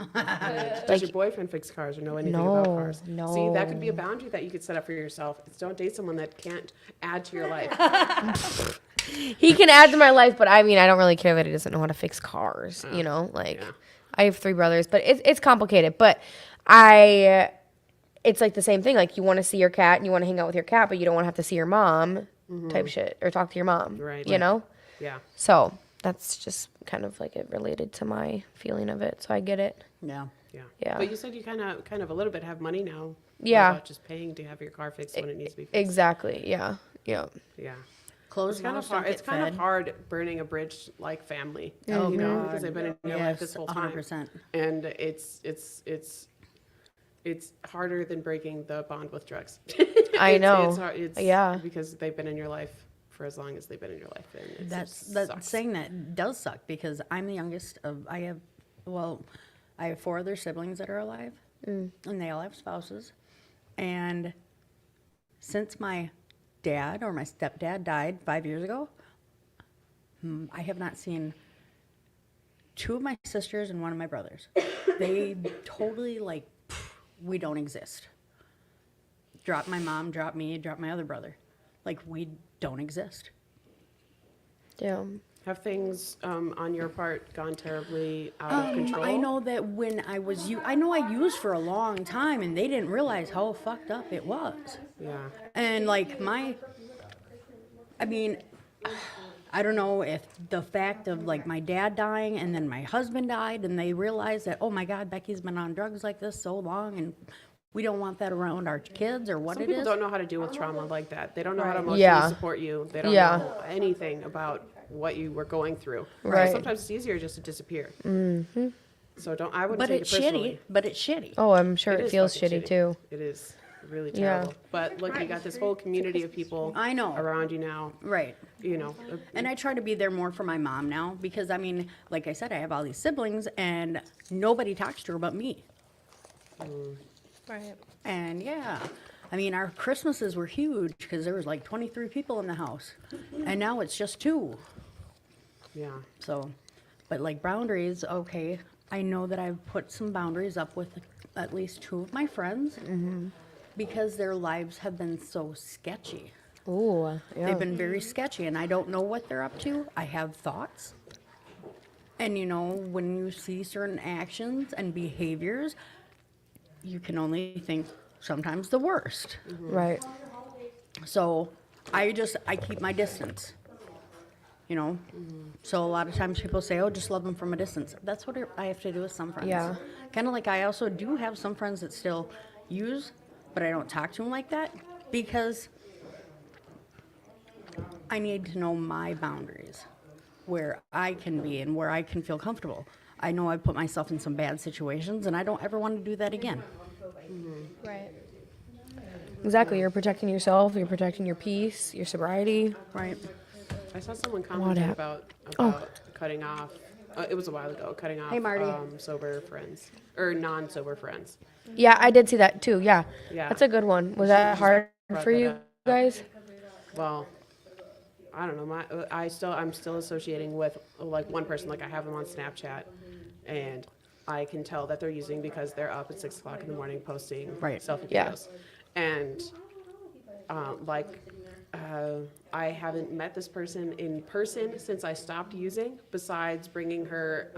does your boyfriend fix cars or know anything about No, cars? no. See, that could be a boundary that you could set up for yourself. It's don't date someone that can't add to your life. He can add to my life, but I mean, I don't really care that he doesn't know how to fix cars, you know? Like, yeah. I have 3 brothers, but it's complicated. But it's like the same thing. Like, you want to see your cat and you want to hang out with your cat, but you don't want to have to see your mom type shit or talk to your mom, Right. you know? Yeah. So that's just kind of like it related to my feeling of it. So I get it. Yeah. Yeah. Yeah. But you said you kind of a little bit have money now. Yeah. What about just paying to have your car fixed when it needs to be fixed. Exactly. Yeah. Yeah. Yeah. Clothes It's kind of wash, don't hard. It's get kind of fed. hard burning a bridge like family, Oh, you know, God. because they've been in your life this Yes, whole time, 100%. and it's harder than breaking the bond with drugs. I know. It's hard, Yeah. because they've been in your life for as long as they've been in your life, and it That's sucks. saying that does suck because I'm the youngest of I have 4 other siblings that are alive, and they all have spouses. And since my dad or my stepdad died 5 years ago, I have not seen 2 of my sisters and 1 of my brothers. They totally we don't exist. Drop my mom, drop me, drop my other brother. Like we don't exist. Yeah. Have things on your part gone terribly out of control? I know that when I was I know I used for a long time and they didn't realize how fucked up it was. Yeah. And like I mean, I don't know if the fact of like my dad dying and then my husband died and they realized that, oh my God, Becky's been on drugs like this so long and we don't want that around our kids or what Some it people is. don't know how to deal with trauma like that. They don't know how to emotionally Yeah. support you. They don't Yeah. know anything about what you were going through. Right. So sometimes it's easier just to disappear. Mm-hmm. So I wouldn't But take it's it personally. shitty. But it's shitty. Oh, I'm sure it is feels fucking shitty too. It is really Yeah. terrible. But look, you got this whole community of people I know. around you now. Right. You know, And I try to be there more for my mom now because, I mean, like I said, I have all these siblings and nobody talks to her but me. Right. And yeah, I mean, our Christmases were huge because there was like 23 people in the house. And now it's just 2. yeah. So, but like boundaries, okay, I know that I've put some boundaries up with at least 2 of my friends because their lives have been so sketchy. Ooh. Yeah. They've been very sketchy, and I don't know what they're up to. I have thoughts. And you know, when you see certain actions and behaviors, you can only think sometimes the worst. Right. So I keep my distance. You know? So a lot of times people say, oh, just love them from a distance. That's what I have to do with some friends. Yeah. Kind of like I also do have some friends that still use, but I don't talk to them like that because I need to know my boundaries, where I can be and where I can feel comfortable. I know I put myself in some bad situations, and I don't ever want to do that again. Right. Exactly. You're protecting yourself. You're protecting your peace, your sobriety. Right? I saw someone commenting What about Oh. cutting off. It was a while ago. Cutting off Hey, Marty. sober friends or non-sober friends. Yeah, I did see that too. Yeah. Yeah. That's a good one. Was that hard brought for that you up. guys? Well, I don't know. I'm still associating with like one person. Like I have them on Snapchat, and I can tell that they're using because they're up at 6 o'clock in the morning posting Right. selfie Yeah. videos, and I haven't met this person in person since I stopped using. Besides bringing her,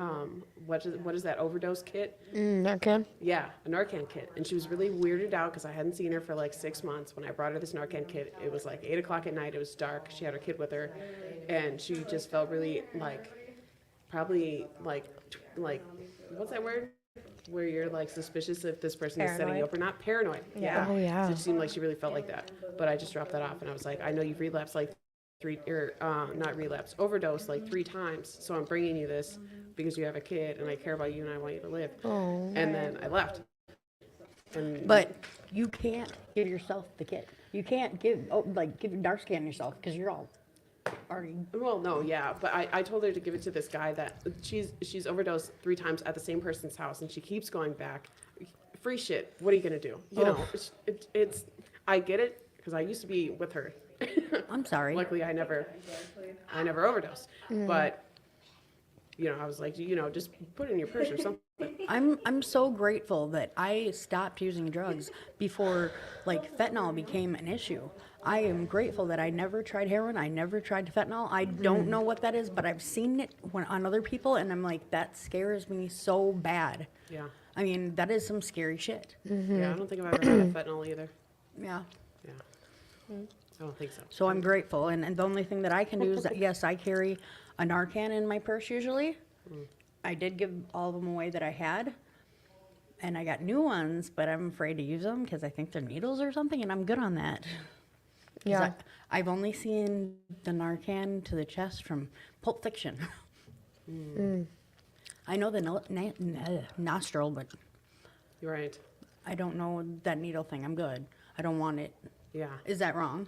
what is that overdose kit? Narcan. Yeah, a Narcan kit. And she was really weirded out because I hadn't seen her for like 6 months. When I brought her this Narcan kit, it was like 8 o'clock at night. It was dark. She had her kid with her. And she just felt really like, probably like what's that word? where you're like suspicious if this person is setting you Paranoid. up or not. Paranoid. Yeah. Oh, yeah. So it seemed like she really felt like that. But I just dropped that off and I was like, I know you've relapsed like not relapse, overdose like 3 times. So I'm bringing you this because you have a kid and I care about you and I want you to live. Oh. And then I left. And But you can't give yourself the kid. You can't give Narscan yourself because you're all already. well, no, yeah, but I told her to give it to this guy that she's overdosed 3 times at the same person's house and she keeps going back. Free shit. What are you gonna do? You know, it's I get it because I used to be with her. I'm sorry. Luckily, I never overdosed. But you know, I was like, you know, just put it in your purse or something. I'm so grateful that I stopped using drugs before like fentanyl became an issue. I am grateful that I never tried heroin. I never tried fentanyl. I don't know what that is, but I've seen it on other people, and I'm like, that scares me so bad. Yeah, I mean, that is some scary shit. yeah. I don't think I've ever had a fentanyl either. Yeah. Yeah, I don't think so. So I'm grateful, and the only thing that I can do is that, yes, I carry a Narcan in my purse usually. I did give all of them away that I had, and I got new ones, but I'm afraid to use them because I think they're needles or something, and I'm good on that. 'Cause Yeah. I've only seen the Narcan to the chest from Pulp Fiction. I know the nostril, but You're right. I don't know that needle thing. I'm good. I don't want it. Yeah, Is that wrong?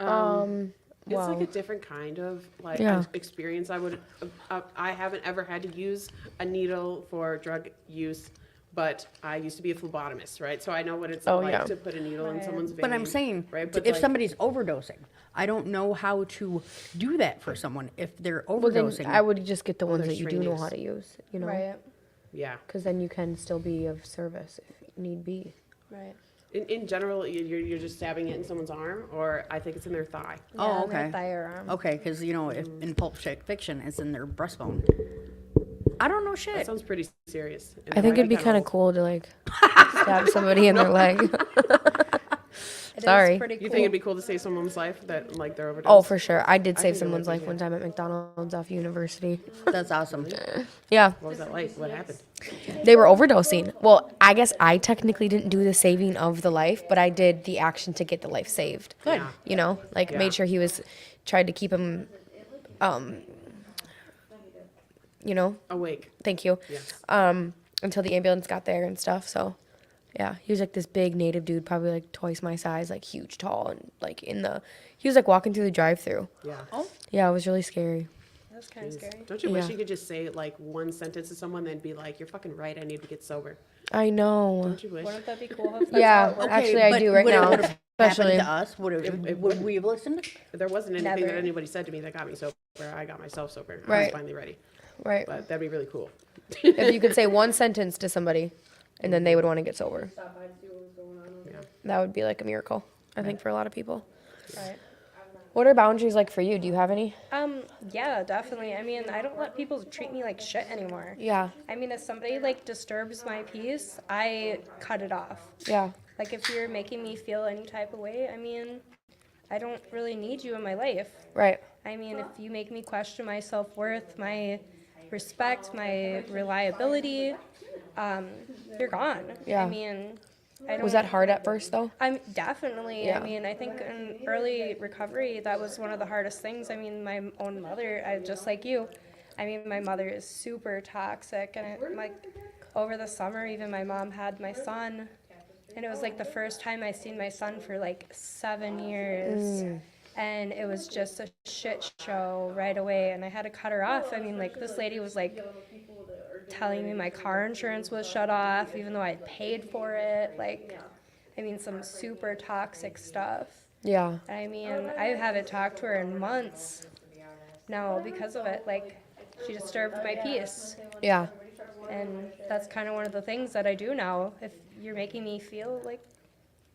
it's like Well, a different kind of like Yeah. experience. I haven't ever had to use a needle for drug use. But I used to be a phlebotomist, right? So I know what it's Oh, like yeah. to put a needle in someone's vein. But I'm saying, right? if like, somebody's overdosing, I don't know how to do that for someone if they're well, then overdosing. I would just get the ones that there's you do know trainings. how to use, you know? Right. yeah, Because then you can still be of service if need be. Right. in general, you're just stabbing it in someone's arm, or I think it's in their thigh. Oh, Yeah, and their okay. thigh or arm. Okay, because if in Pulp Fiction, it's in their breastbone. I don't know That shit. sounds pretty serious. I think it'd be kind of cool to like stab somebody in their leg. It is Sorry. pretty You cool. think it'd be cool to save someone's life that like they're overdosed? Oh, for sure. I did save think it would someone's be, life yeah. one time at McDonald's off University. That's awesome. Yeah, What was that like? What happened? they were overdosing. Well, I guess I technically didn't do the saving of the life, but I did the action to get the life saved. Good. Yeah. You know, like Yeah. made sure he was, tried to keep him, you know, Awake. thank you, Yes. until the ambulance got there and stuff. So, yeah, he was like this big native dude, probably like twice my size, like huge, tall, and like he was like walking through the drive-through. Yeah. Yeah, it was really scary. That's kind of scary. Don't you wish Yeah. you could just say like one sentence to someone, then be like, "You're fucking right. I need to get sober." I know. Don't you wish? Wouldn't that be cool? If that's how Yeah, it worked? actually, I but do right would it now, would've especially. happened to us? Would we have listened? There wasn't anything that Never. anybody said to me that got me sober. I got myself sober. I Right. was finally ready. Right. But that'd be really cool. If you could say one sentence to somebody, and then they would want to get sober, Yeah. that would be like a miracle. I think for a lot of people. Right. What are boundaries like for you? Do you have any? Yeah, definitely. I mean, I don't let people treat me like shit anymore. Yeah. I mean, if somebody like disturbs my peace, I cut it off. Yeah. Like if you're making me feel any type of way, I mean, I don't really need you in my life. Right. I mean, if you make me question my self-worth, my respect, my reliability, you're gone. Yeah. I mean, I don't. Was that hard at first though? I'm definitely. Yeah. I mean, I think in early recovery, that was one of the hardest things. I mean, my own mother, just like you. I mean, my mother is super toxic, and like over the summer, even my mom had my son, and it was like the first time I seen my son for like 7 years. And it was just a shit show right away, and I had to cut her off. I mean, like, this lady was, like, telling me my car insurance was shut off, even though I paid for it. Like, I mean, some super toxic stuff. Yeah. I mean, I haven't talked to her in months now because of it. Like, she disturbed my peace. Yeah. And that's kind of one of the things that I do now. If you're making me feel like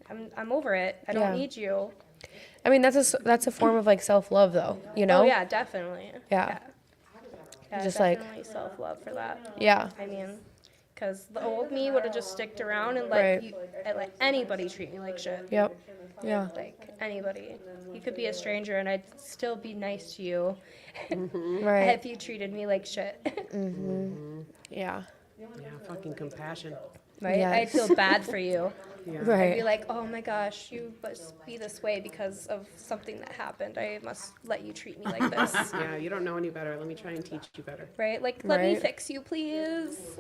I'm over it, I don't Yeah. need you. I mean, that's a form of like self-love though, you know? Oh yeah, definitely. Yeah. Yeah, Just, like- definitely self-love for that. Yeah. I mean, because the old me would have just sticked around and Right. let anybody treat me like shit. Yep. Yeah. Like anybody. You could be a stranger and I'd still be nice to you Right. if you treated me like shit. Yeah. Yeah, fucking compassion. right? I'd Yes. feel bad for you. Yeah. I'd be Right. like, oh my gosh, you must be this way because of something that happened. I must let you treat me like this. Yeah, you don't know any better. Let me try and teach you better. Right? Like, let me Right. fix you, please.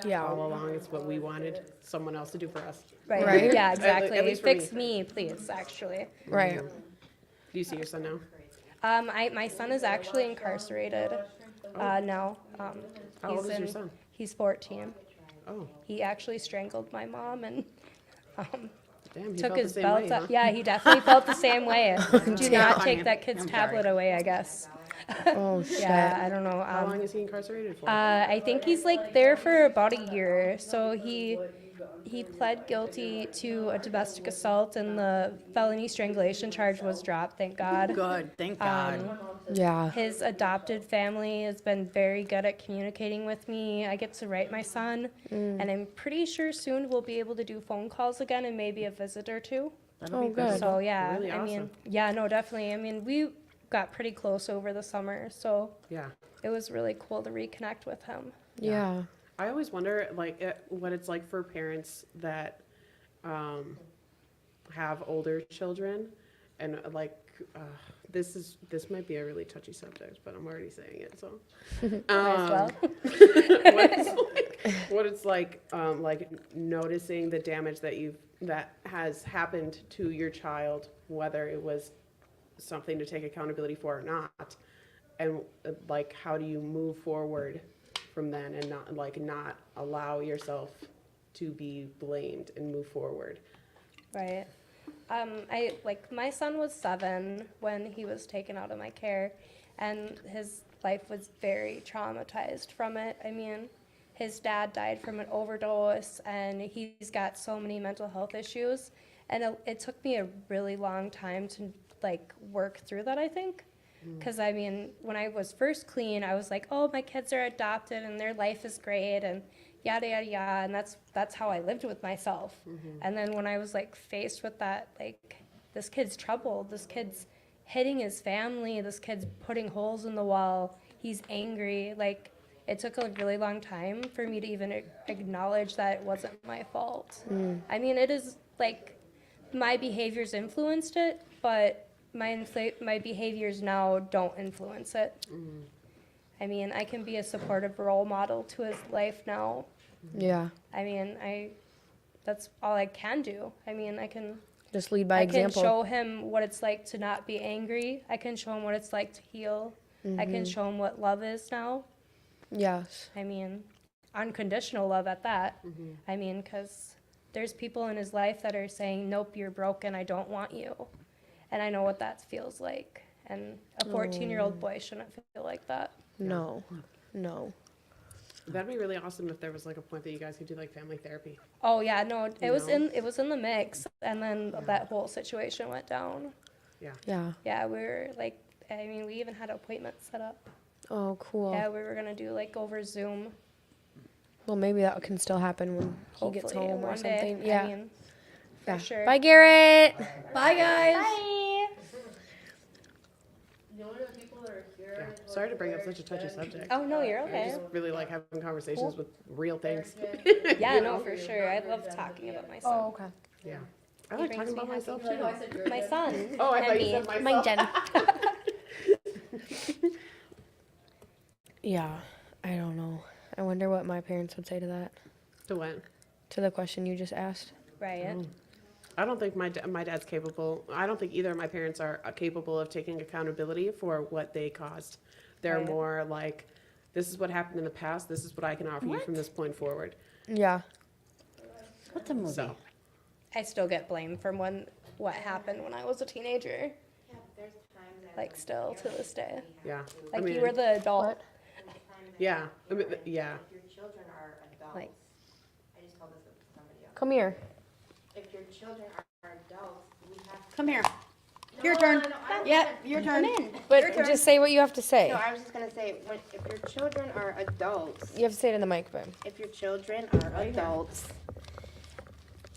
Yeah. All along, it's what we wanted someone else to do for us. Right? Right. Yeah, At exactly. least for Fix me. me, please, actually. Right. Do you see your son now? My son is actually incarcerated now. How old is your son? He's 14. Oh, He actually strangled my mom and damn, he took felt his the same belt way, out. huh? Yeah, he definitely felt the same way. Do not take that kid's I'm tablet away, I guess. Oh shit. Yeah, I don't know. How long is he incarcerated for? I think he's like there for about a year. So he pled guilty to a domestic assault, and the felony strangulation charge was dropped. Thank God. Good, thank God. Yeah. His adopted family has been very good at communicating with me. I get to write my son, and I'm pretty sure soon we'll be able to do phone calls again and maybe a visit or two. Oh good. So yeah, Really I mean, awesome. yeah, no, definitely. I mean, we got pretty close over the summer, so Yeah. it was really cool to reconnect with him. Yeah. I always wonder, like, what it's like for parents that have older children, and this might be a really touchy subject, but I'm already saying it. So, Might as well. what it's like noticing the damage that has happened to your child, whether it was something to take accountability for or not, and like how do you move forward from then and not allow yourself to be blamed and move forward. Right. My son was 7 when he was taken out of my care, and his life was very traumatized from it. I mean, his dad died from an overdose, and he's got so many mental health issues, and it took me a really long time to work through that, I think. Because I mean, when I was first clean, I was like, oh, my kids are adopted and their life is great and yada yada yada, and that's how I lived with myself. And then when I was faced with that, this kid's troubled, this kid's hitting his family, this kid's putting holes in the wall, he's angry. It took a really long time for me to even acknowledge that it wasn't my fault. I mean, it is my behaviors influenced it, but my behaviors now don't influence it. I mean, I can be a supportive role model to his life now. Yeah. I mean, that's all I can do. I mean, I can Just lead by example. show him what it's like to not be angry. I can show him what it's like to heal. I can show him what love is now. Yes. I mean, unconditional love at that. I mean, because there's people in his life that are saying, nope, you're broken, I don't want you. And I know what that feels like. And a 14-year-old boy shouldn't feel like that. No. No. That'd be really awesome if there was a point that you guys could do family therapy. Oh yeah, no, it was know? in the mix, and then that whole situation went down. Yeah. Yeah, we were I mean, we even had appointments set up. Oh, cool. Yeah, we were gonna do over Zoom. Well, maybe that can still happen when he gets Hopefully, home or one day. something. Yeah. I mean, Yeah. for sure. Bye, Garrett. Bye, guys. Yeah. Sorry to bring up such a touchy subject. Oh no, you're I okay. just really like having conversations with real things. Yeah, no, for sure. I love talking about my son. okay. Yeah. I like talking about myself too. My son. Oh, I and thought you me. said myself. My Jen. Yeah. I don't know. I wonder what my parents would say to that. To what? To the question you just asked. Right. I don't think my dad's capable. I don't think either of my parents are capable of taking accountability for what they caused. They're Right. more like, this is what happened in the past. This is what I can offer you from this point forward. Yeah. What's a movie? So, I still get blamed from what happened when I was a teenager. Still to this day. yeah. You were the adult. Yeah. Yeah. Your children are adults. Like- I just told this to somebody else. Come here. If your children are adults, we have. Come here. Your turn. I'm Yep, done. your turn. But just say what you have to say. No, I was just gonna say, if your children are adults, You have to say it in the mic, babe. if your children are adults,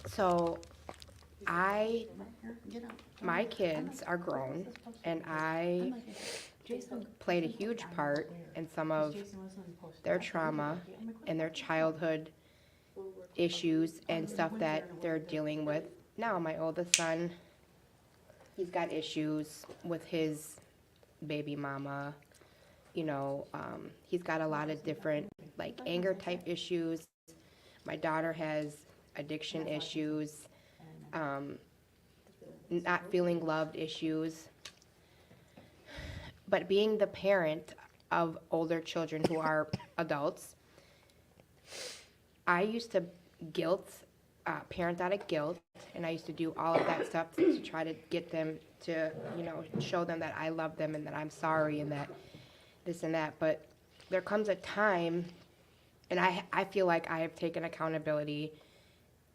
so my kids are grown, and I played a huge part in some of their trauma and their childhood issues and stuff that they're dealing with. Now, my oldest son, he's got issues with his baby mama. You know, he's got a lot of different, like, anger type issues. My daughter has addiction issues, not feeling loved issues. But being the parent of older children who are adults, I used to parent out of guilt, and I used to do all of that stuff to try to get them to, you know, show them that I love them and that I'm sorry and that this and that. But there comes a time, and I feel like I have taken accountability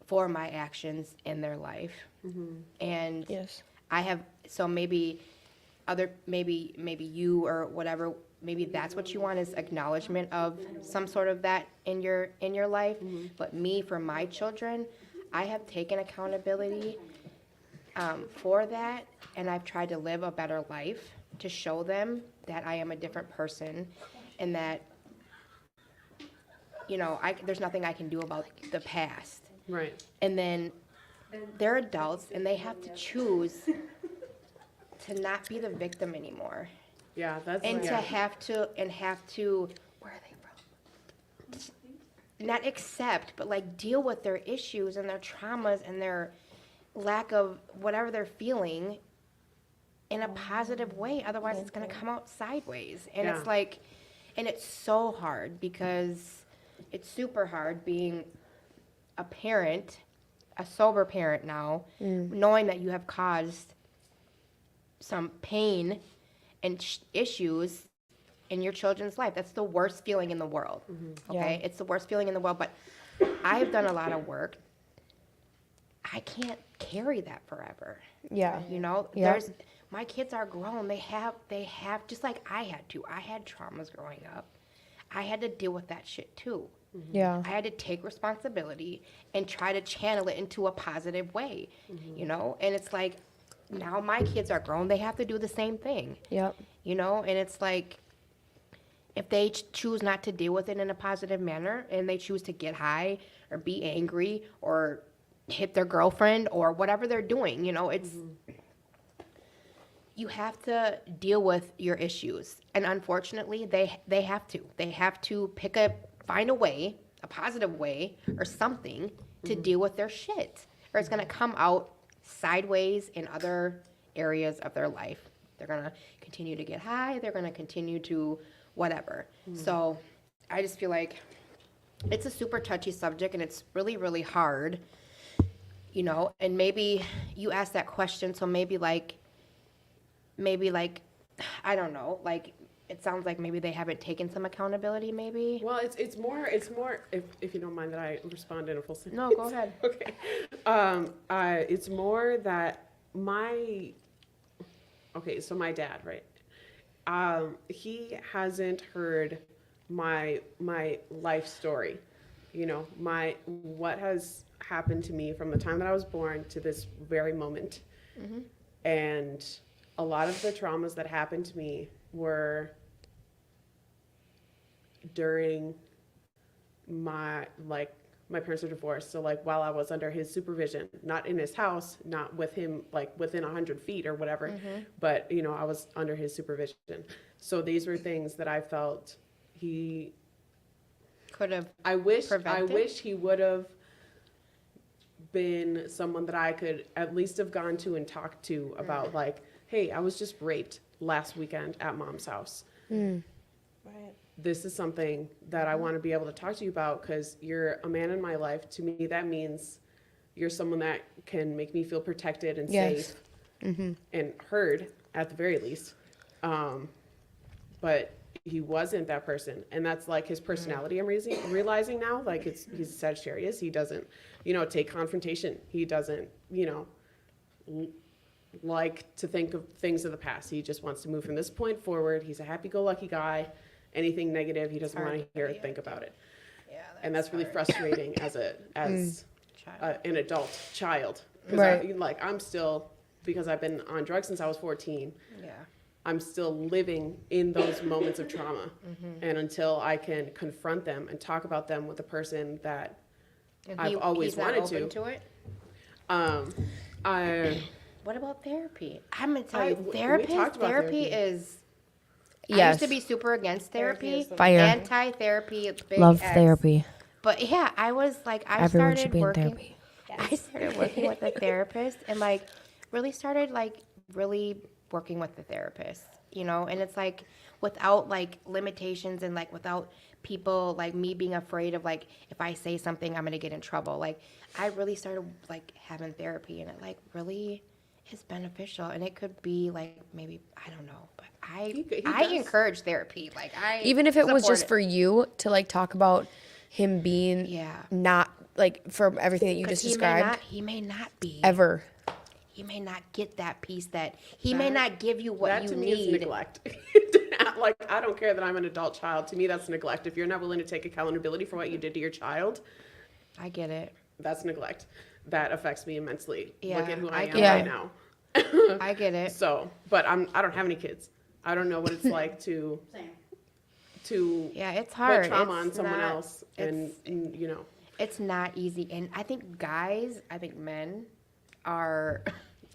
for my actions in their life. And Yes. I have, so maybe you or whatever, maybe that's what you want is acknowledgement of some sort of that in your life. But me, for my children, I have taken accountability for that, and I've tried to live a better life to show them that I am a different person and that, you know, there's nothing I can do about the past. Right. And then they're adults and they have to choose to not be the victim anymore. Yeah, that's And yeah. to have to, where are they from? Not accept, but like deal with their issues and their traumas and their lack of whatever they're feeling in a positive way. Otherwise, it's going to come out sideways. And Yeah. it's like, and it's so hard because it's super hard being a parent, a sober parent now, knowing that you have caused some pain and issues in your children's life. That's the worst feeling in the world. Okay? Yeah. It's the worst feeling in the world, but I've done a lot of work. I can't carry that forever. Yeah. You know, Yep. my kids are grown. They have just like I had to. I had traumas growing up. I had to deal with that shit too. Yeah. I had to take responsibility and try to channel it into a positive way, you know? And it's like, now my kids are grown, they have to do the same thing, Yep. you know? And it's like, if they choose not to deal with it in a positive manner and they choose to get high or be angry or hit their girlfriend or whatever they're doing, you know, it's, you have to deal with your issues. And unfortunately, they have to find a way, a positive way or something to deal with their shit, or it's gonna come out sideways in other areas of their life. They're gonna continue to get high, they're gonna continue to whatever. So I just feel like it's a super touchy subject and it's really, really hard, you know, and maybe you asked that question, so maybe like, I don't know, like, it sounds like maybe they haven't taken some accountability, maybe. Well, it's more if you don't mind that I respond in a full sentence. No, go ahead. Okay. It's more that so my dad, right? He hasn't heard my life story. You know, what has happened to me from the time that I was born to this very moment. And a lot of the traumas that happened to me were during my parents are divorced. So like while I was under his supervision, not in his house, not with him, like within 100 feet or whatever, but you know, I was under his supervision. So these were things that I felt he Could have. I wish prevented? he would have been someone that I could at least have gone to and talked to about like, hey, I was just raped last weekend at mom's house. This is something that I want to be able to talk to you about because you're a man in my life. To me, that means you're someone that can make me feel protected and Yes. safe and heard at the very least. But he wasn't that person. And that's like his personality I'm realizing now. Like he's Sagittarius. He doesn't, take confrontation. He doesn't, like to think of things of the past. He just wants to move from this point forward. He's a happy-go-lucky guy. Anything negative, he doesn't want to hear or think about it. Yeah, And that's really frustrating as an adult child. 'Cause Right. I'm still, because I've been on drugs since I was 14. Yeah. I'm still living in those moments of trauma. And until I can confront them and talk about them with a person that And I've always he's not wanted open to. it? I What about therapy? I'm gonna tell I- you, we therapy talked about therapy therapy. is. I Yes. used to be super against therapy, Fire. anti-therapy, big Love X. therapy. But yeah, I was like, I Everyone started should be in working. therapy. I started working with a therapist and like really started like really working with the therapist, you know, and it's like without like limitations and like without people like me being afraid of like if I say something I'm gonna get in trouble. Like I really started like having therapy and it like really is beneficial and it could be like maybe I don't know, but He I does. encourage therapy. Like I Even if it was support just for you to like talk about him being Yeah. not like from everything that you 'Cause just described he may not be. ever. He may not get that piece that he may not give you what that you to me is need. neglect. Like I don't care that I'm an adult child. To me, that's neglect. If you're not willing to take accountability for what you did to your child, I get it. that's neglect. That affects me immensely. Yeah, Look at who I I am get it. right now. I get it. So, but I don't have any kids. I don't know what it's like to Yeah, it's hard. put trauma on It's someone not- else, and you know, It's not easy, and I think men are.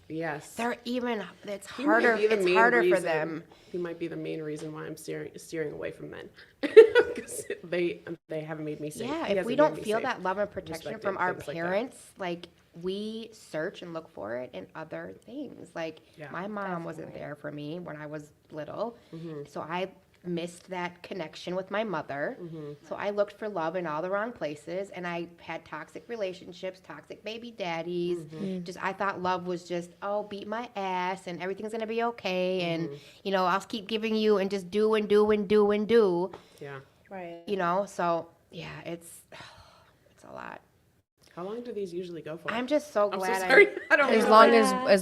yes, They're even. It's He might harder. be the It's main harder for reason- them. He might be the main reason why I'm steering away from men, because they haven't made me safe. Yeah, He if we hasn't don't made me feel safe. that love and protection Respected, from our things like that. parents, like we search and look for it in other things. Like Yeah. my mom wasn't there for me when I was little, Mm-hmm. so I missed that connection with my mother. Mm-hmm. So I looked for love in all the wrong places, and I had toxic relationships, toxic baby daddies. Mm-hmm. Just I thought love was just beat my ass and everything's gonna be okay, Mm-hmm. and I'll keep giving you and just do and do and do and do. Yeah. Right. So yeah, it's a lot. How long do these usually go for? I'm just so I'm glad. so sorry. I don't As know.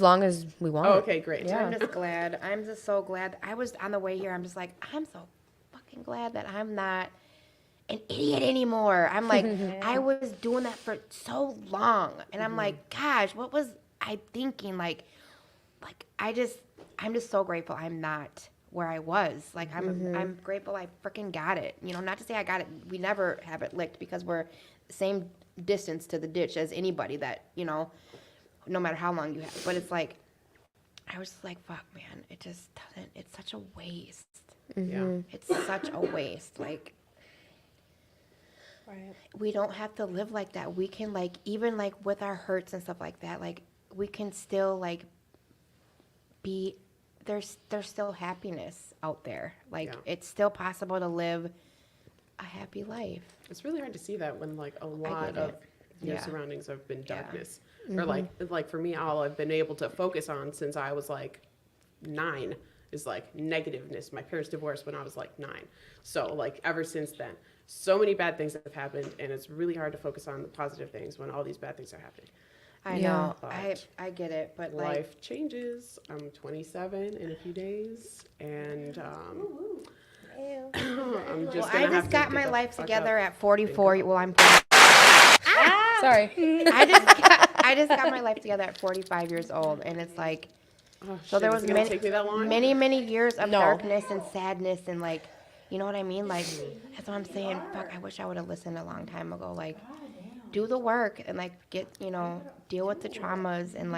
long as we want. Oh, it. okay, great. Yeah. I'm just glad. I'm just so glad. I was on the way here. I'm just like, I'm so fucking glad that I'm not an idiot anymore. I'm like, I was doing that for so long, and I'm like, gosh, what was I thinking? Like I'm just so grateful I'm not where I was. Like I'm grateful I freaking got it. Not to say I got it. We never have it licked because we're the same distance to the ditch as anybody that no matter how long you have. But it's like I was just like, fuck, man, it just doesn't. It's such a waste. Yeah. It's such a waste. Like Right. we don't have to live like that. We can even with our hurts and stuff like that, we can still be there's still happiness out there. Yeah. It's still possible to live a happy life. It's really hard to see that when a lot get of it. your Yeah. surroundings have been Yeah. darkness, or like for me, all I've been able to focus on since I was 9 is negativeness. My parents divorced when I was 9, so ever since then, so many bad things have happened, and it's really hard to focus on the positive things when all these bad things are happening. I Yeah. know. But I get it, but Life changes. I'm 27 in a few days, and I'm just. I gonna have just to got get my the life fuck together up. at 44. Well, I'm. Sorry. I just got my life together at 45 years old, and it's like. Oh, So there shit, was is it gonna many, take me that long? many years of No. darkness and sadness and you know what I mean? That's what I'm saying. Fuck, I wish I would have listened a long time ago. Do the work and get, deal with the traumas and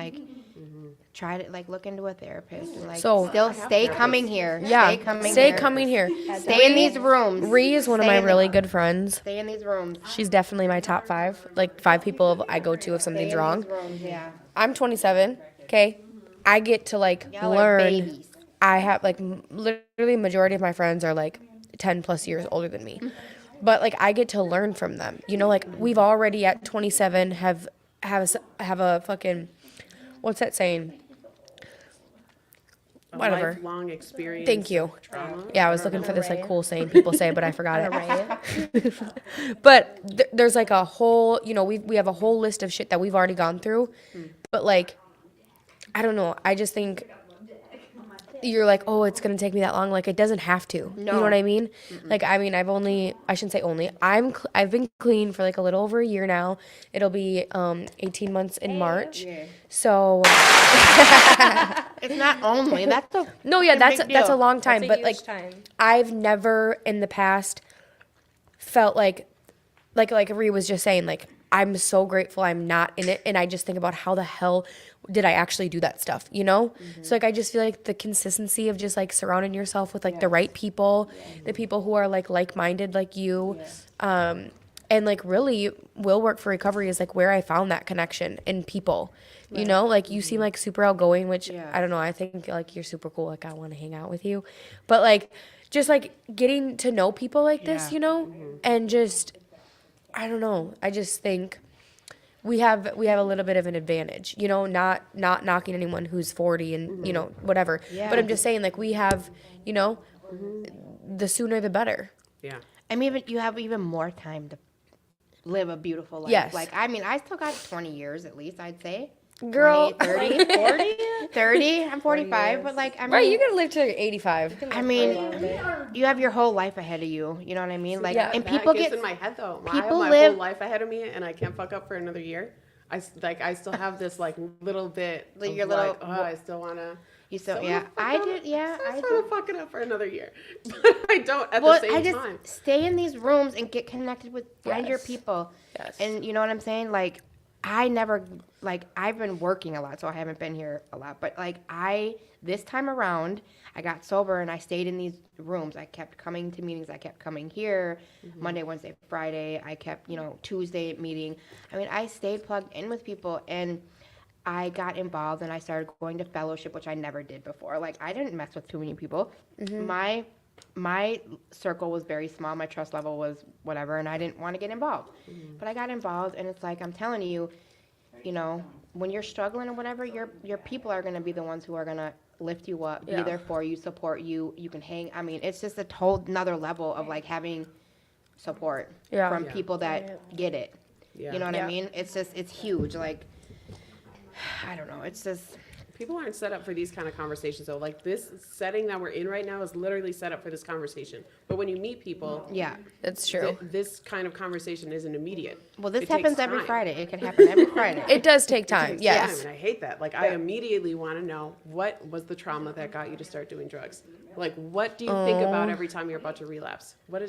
try to look into a therapist and So- still stay coming here. Yeah. Stay Stay coming here. coming here. Stay in these rooms. Ree is one of Stay my in the- really good friends. Stay in these rooms. She's definitely my top 5. 5 people I go to if Stay something's in wrong. these rooms. Yeah. I'm 27. Okay. I get to Y'all are learn. babies. I have literally majority of my friends are 10 plus years older than me. But I get to learn from them. We've already at 27 have a fucking what's that saying? A Whatever. lifelong experience. Thank you. of Trauma. Yeah, I was looking for this cool saying people say, but I forgot it. But there's a whole, we have a whole list of shit that we've already gone through. But I don't know. I just think you're like, oh, it's gonna take me that long. Like it doesn't have to. You know No. what I mean? Like I mean, I shouldn't say only. I've been clean for like a little over a year now. It'll be 18 months in March. So It's not only. That's a no, yeah, fucking that's big that's a deal. long time. That's a But like huge time. I've never in the past felt like Ree was just saying, like, I'm so grateful I'm not in it. And I just think about how the hell did I actually do that stuff, you know? So, like, I just feel like the consistency of just, like, surrounding yourself with, like, the right people, the people who are, like-minded like you. And, like, really, Will Work for Recovery is, like, where I found that connection in people. You know? Like, you seem, like, super outgoing, which, I don't know, I think, like, you're super cool. Like, I want to hang out with you. But, like, just, like, getting to know people like this, you know? And just... I don't know. I just think we have a little bit of an advantage, you know, not knocking anyone who's 40 and, you know, whatever. But I'm just saying, like, we have, you know, the sooner the better. Yeah. I mean, you have even more time to live a beautiful life. Yes. Like, I mean, I still got 20 years at least, I'd say. Girl, 20, 30, 40? 30? I'm 45, but like, I mean, right, you're going to live to 85. I mean, you have your whole life ahead of you. You know what I mean? Like, Yeah. and That people gets get in my head though. I people have my live- whole life ahead of me, and I can't fuck up for another year. I still have this like little bit. Like of, your like, little- oh, I still wanna. you so still yeah. wanna fuck I up- did. Yeah, still I wanna did. fuck it up for another year, but I don't at Well, the same I just time. stay in these rooms and get connected with find your Yes. people. Yes. And you know what I'm saying? Like, I never like I've been working a lot, so I haven't been here a lot. But like this time around, I got sober and I stayed in these rooms. I kept coming to meetings. I kept coming here Monday, Wednesday, Friday. I kept, you know, Tuesday meeting. I mean, I stayed plugged in with people and I got involved and I started going to fellowship, which I never did before. Like, I didn't mess with too many people. My circle was very small. My trust level was whatever, and I didn't want to get involved. But I got involved, and it's like I'm telling you, you know, when you're struggling or whatever, your people are going to be the ones who are going to lift you up, be Yeah. there for you, support you. You can hang. I mean, it's just a whole another level of like having support Yeah. from Yeah. people that get it. Yeah. You know what Yeah. I mean? It's just it's huge. Like, I don't know. It's just People aren't set up for these kind of conversations though. Like this setting that we're in right now is literally set up for this conversation. But when you meet people, yeah. That's true. this kind of conversation isn't immediate. Well, this It takes happens every time. Friday. It can happen every Friday. It does take time, Takes yes. time, and I hate that. Like, I immediately want to know what was the trauma that got you to start doing drugs. Like, what do you think about every time you're about to relapse? What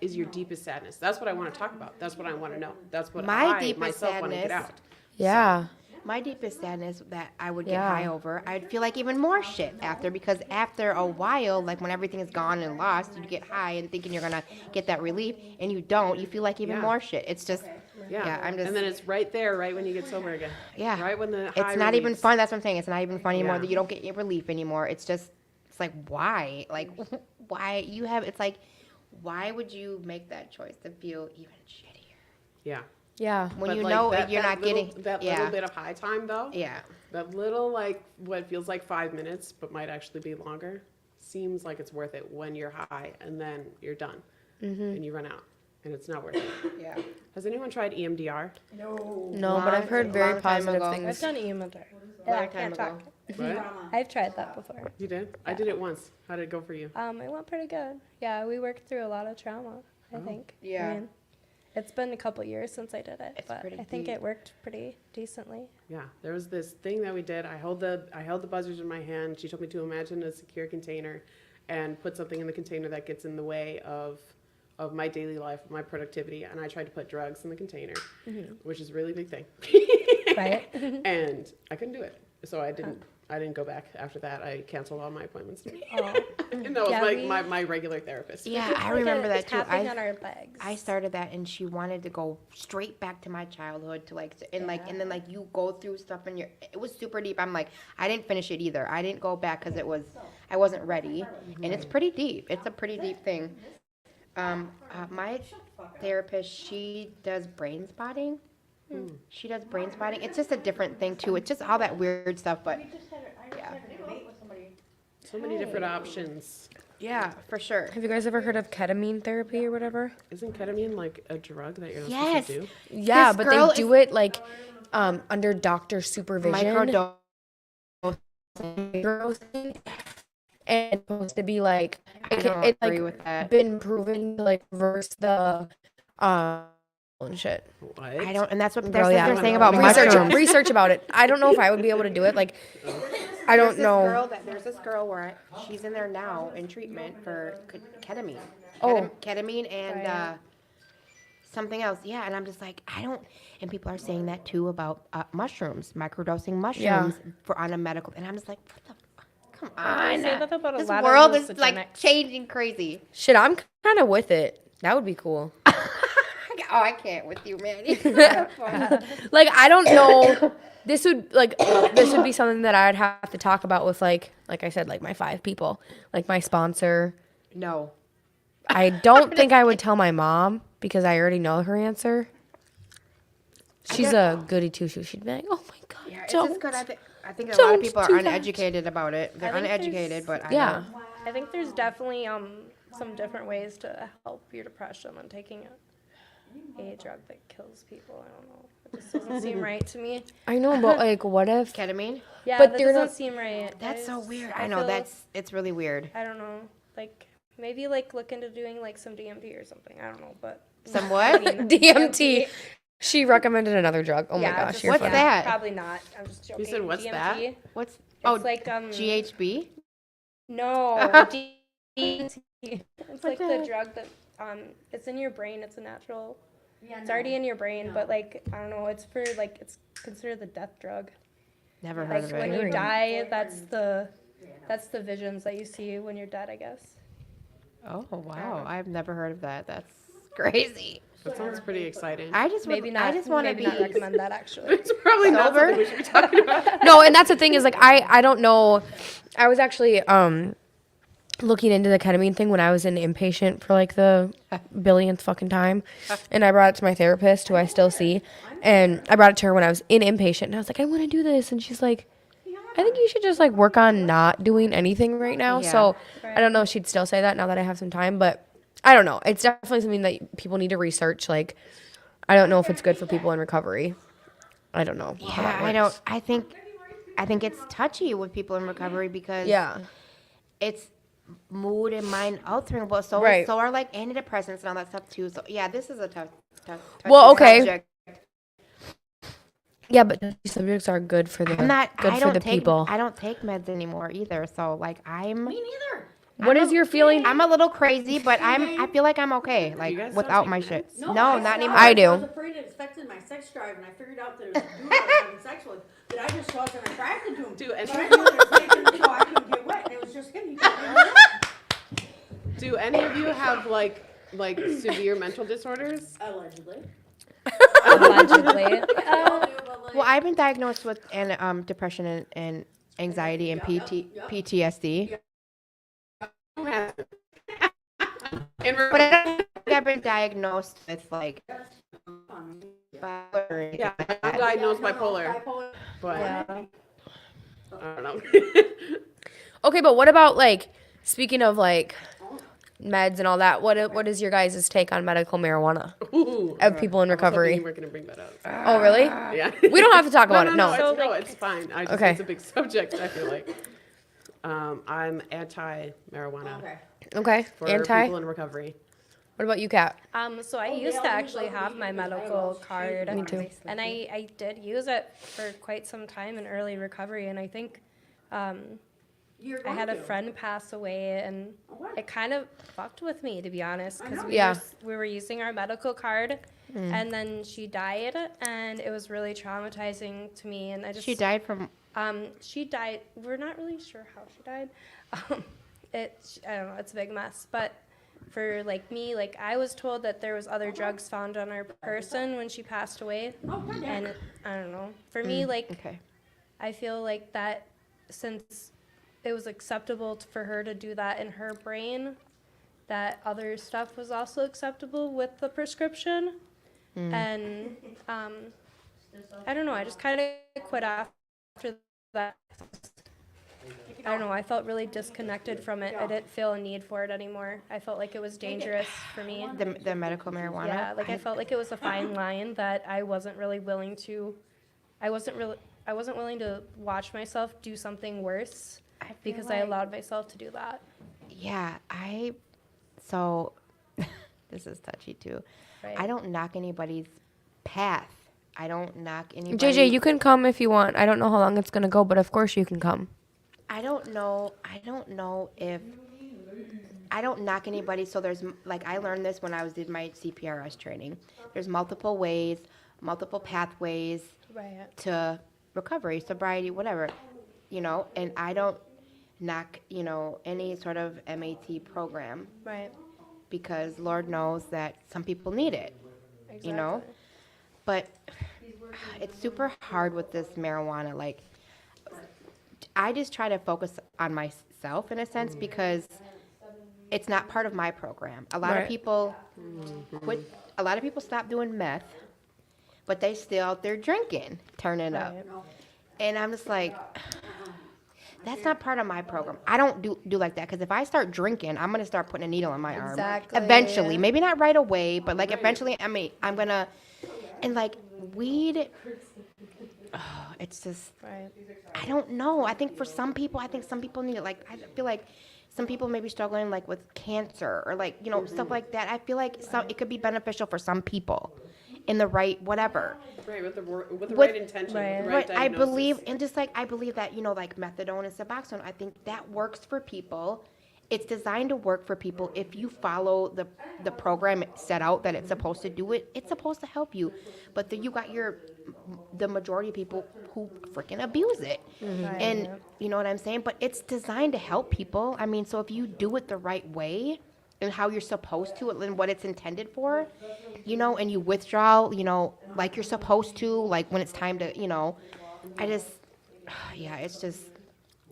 is your deepest sadness? That's what I want to talk about. That's what I want to know. That's what My I deepest myself want to get sadness- out. Yeah. My deepest sadness that I would get Yeah. high over, I'd feel like even more shit after, because after a while, like when everything is gone and lost, you get high and thinking you're gonna get that relief, and you don't. You feel like even Yeah. more shit. It's just, Yeah, I'm just, and then it's right there, right when you get sober again. yeah. Right when the high It's not even relieves. fun. That's what I'm saying. It's not even fun anymore. Yeah. That you don't get your relief anymore. It's just, it's like why, like why you have? It's like, why would you make that choice to feel even shittier Yeah. Yeah. when But, you like, know that- you're that not little- getting that yeah, little bit of high time though. yeah. That little, like, what feels like 5 minutes, but might actually be longer, seems like it's worth it when you're high, and then you're done, and you run out, and it's not worth it. Yeah. Has anyone tried EMDR? No, but I've heard very long time positive ago. I've things. done EMDR. Long I time can't ago. talk. What? I've tried that before. You did? I did it once. How did it go for you? It went pretty good. Yeah, we worked through a lot of trauma, I think. Yeah. I mean, it's been a couple years since I did it, It's but pretty I think deep. it worked pretty decently. Yeah, there was this thing that we did. I held the buzzers in my hand. She told me to imagine a secure container and put something in the container that gets in the way of my daily life, my productivity, and I tried to put drugs in the container, which is a really big thing. Right? And I couldn't do it. So I didn't go back after that. I canceled all my appointments. Oh. And that was Yeah, like we- my regular therapist. Yeah, I remember that too. Tapping on our legs. I started that, and she wanted to go straight back to my childhood to like, and like, and then like you go through stuff, and it was super deep. I'm like, I didn't finish it either. I didn't go back because I wasn't ready, and it's pretty deep. It's a pretty deep thing. My therapist, she does brain spotting. She does brain spotting. It's just a different thing too. It's just all that weird stuff, but yeah, So many different options. yeah, for sure. Have you guys ever heard of ketamine therapy or whatever? Isn't ketamine like a drug that you're not Yes. supposed to do? Yeah, This but girl they do it like under doctor supervision. Microdose. Microdosing. and it's supposed to be like I don't it's agree like with that. been proven to like reverse the and shit. What? I don't, and that's what Girl, yeah. they're saying about Research mushrooms. research about it. I don't know if I would be able to do it. Like I don't know. There's this girl where she's in there now in treatment for ketamine. Oh. Ketamine and something else. Yeah, and I'm just like, I don't. And people are saying that too about mushrooms, microdosing mushrooms for on a medical. And I'm just like, what the fuck? Come on. say that about a This lot of world is hallucinogenics. like changing crazy. Shit, I'm kind of with it. That would be cool. Oh, I can't with you, man. Like I don't know. This would be something that I'd have to talk about with like I said, like my 5 people, like my sponsor. No. I don't think I would tell my mom because I already know her answer. She's a goody two shoes. She'd be like, "Oh my god, Yeah, it's don't." just good. I think a lot of don't people are do that. uneducated about it. They're I think uneducated, but I Yeah. don't. I think there's definitely some different ways to help your depression than taking a drug that kills people. I don't know. It just doesn't seem right to me. I know, but like, what if? Ketamine? Yeah, But that they're doesn't not- seem right. That's so just- weird. I I know, feel- it's really weird. I don't know. Like maybe like look into doing like some DMT or something. I don't know, but Some what? DMT. She recommended another drug. Oh my Yeah, gosh, just- you're What's funny. that? Probably not. I'm just joking. said, what's DMT. that? What's It's like GHB? No, DMT. It's like the drug that it's in your brain. It's a natural. It's already in your brain, but like I don't know. It's for like it's considered the death drug. Never heard Like of when it. you die, that's the visions that you see when you're dead. I guess. Oh wow, I've never heard of that. That's crazy. That sounds pretty exciting. I just Maybe not. I just want to maybe be not recommend that actually. It's probably not Sober? something we should be talking about. No, and that's the thing is like I don't know. I was actually looking into the ketamine thing when I was an inpatient for like the billionth fucking time, and I brought it to my therapist who I still see, and I brought it to her when I was in inpatient, and I was like, I want to do this, and she's like, I think you should just like work on not doing anything right now. Yeah. So I don't know if she'd still say that now that I have some time, but I don't know. It's definitely something that people need to research. Like I don't know if it's good for people in recovery. I don't know. how that Yeah, I works. don't. I think it's touchy with people in recovery because Yeah. it's mood and mind altering. But so Right. so are like antidepressants and all that stuff too. So yeah, this is a touchy Well, okay. subject. Yeah, but these subjects are good for the I'm not. good I for don't the take. people. I don't take meds anymore either. So like I'm. Me neither. What is your feeling? I'm a little crazy, but I feel like I'm okay. Like guys don't without take my meds? shit. No, No, I not stopped. anymore. I do. I was afraid it affected my sex drive, and I figured out that it was a dude I was having sex with, that I just wasn't attracted to him. Do any- But I knew it was making so I couldn't get wet, and it was just him. He couldn't get wet. Do any of you have like severe mental disorders? Allegedly. Allegedly. Well, I've been diagnosed with depression and anxiety and PTSD. Who hasn't? But I don't think I've been diagnosed with like. Yeah, I'm diagnosed bipolar, but I don't know. Okay, but what about like speaking of like meds and all that? What is your guys' take on medical marijuana Ooh, of people in I was hoping recovery? you were gonna bring that up. Oh, really? Yeah. We don't have to talk No, about no, it. no, No. it's fine. I just, Okay. It's a big subject. I feel like I'm anti-marijuana Okay. for Anti. people in recovery. What about you, Kat? So I used to actually have my medical card. Me too. And I did use it for quite some time in early recovery, and I think I had a friend pass away, and it kind of fucked with me, to be honest, because Yeah. we were using our medical card, and then she died, and it was really traumatizing to me, and I just She died from. she died. We're not really sure how she died. I don't know. It's a big mess, but. For like me, like I was told that there was other drugs found on her person when she passed away, and I don't know. For me, like Okay. I feel like that since it was acceptable for her to do that in her brain, that other stuff was also acceptable with the prescription, and I don't know. I just kind of quit after that. I don't know. I felt really disconnected from it. I didn't feel a need for it anymore. I felt like it was dangerous for me. The medical marijuana. Yeah, like I felt like it was a fine line that I wasn't really willing to. I wasn't willing to watch myself do something worse because I allowed myself to do that. Yeah, so this is touchy too. Right. I don't knock anybody's path. I don't knock anybody. JJ, you can come if you want. I don't know how long it's gonna go, but of course you can come. I don't know if I don't knock anybody. So there's like I learned this when I did my CPRS training. There's multiple ways, multiple pathways Right. to recovery, sobriety, whatever, and I don't knock, any sort of MAT program Right. because Lord knows that some people need it, Exactly. but it's super hard with this marijuana. Like, I just try to focus on myself in a sense because it's not part of my program. A lot of Right. people quit, a lot of people stop doing meth, but they still out there drinking, turning up. Right. And I'm just like, that's not part of my program. I don't do like that because if I start drinking, I'm gonna start putting a needle in my arm. Exactly. Eventually, maybe not right away, but like eventually, I'm gonna, and like weed. Oh, it's just, Right. I don't know. I think some people need it. Like I feel like some people may be struggling like with cancer or like stuff like that. I feel like it could be beneficial for some people, in the right whatever. Right, with the With- right intention, Right. with the right But I diagnosis. believe, and just like I believe that like methadone and Suboxone, I think that works for people. It's designed to work for people if you follow the program set out that it's supposed to do it. It's supposed to help you, but then you got the majority of people who freaking abuse it, and you know what I'm saying. But it's designed to help people. I mean, so if you do it the right way and how you're supposed to and what it's intended for, and you withdraw, like you're supposed to, like when it's time to,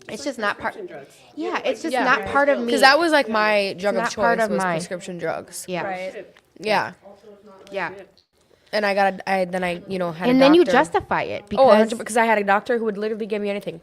it's just not part. Prescription drugs. Yeah, it's just Yeah. not part of me. Because that was like my drug of not choice part of was mine. prescription drugs. Yeah, Right. Yeah. yeah. And I had a And then you doctor. justify it Oh, because because I had a doctor who would literally give me anything.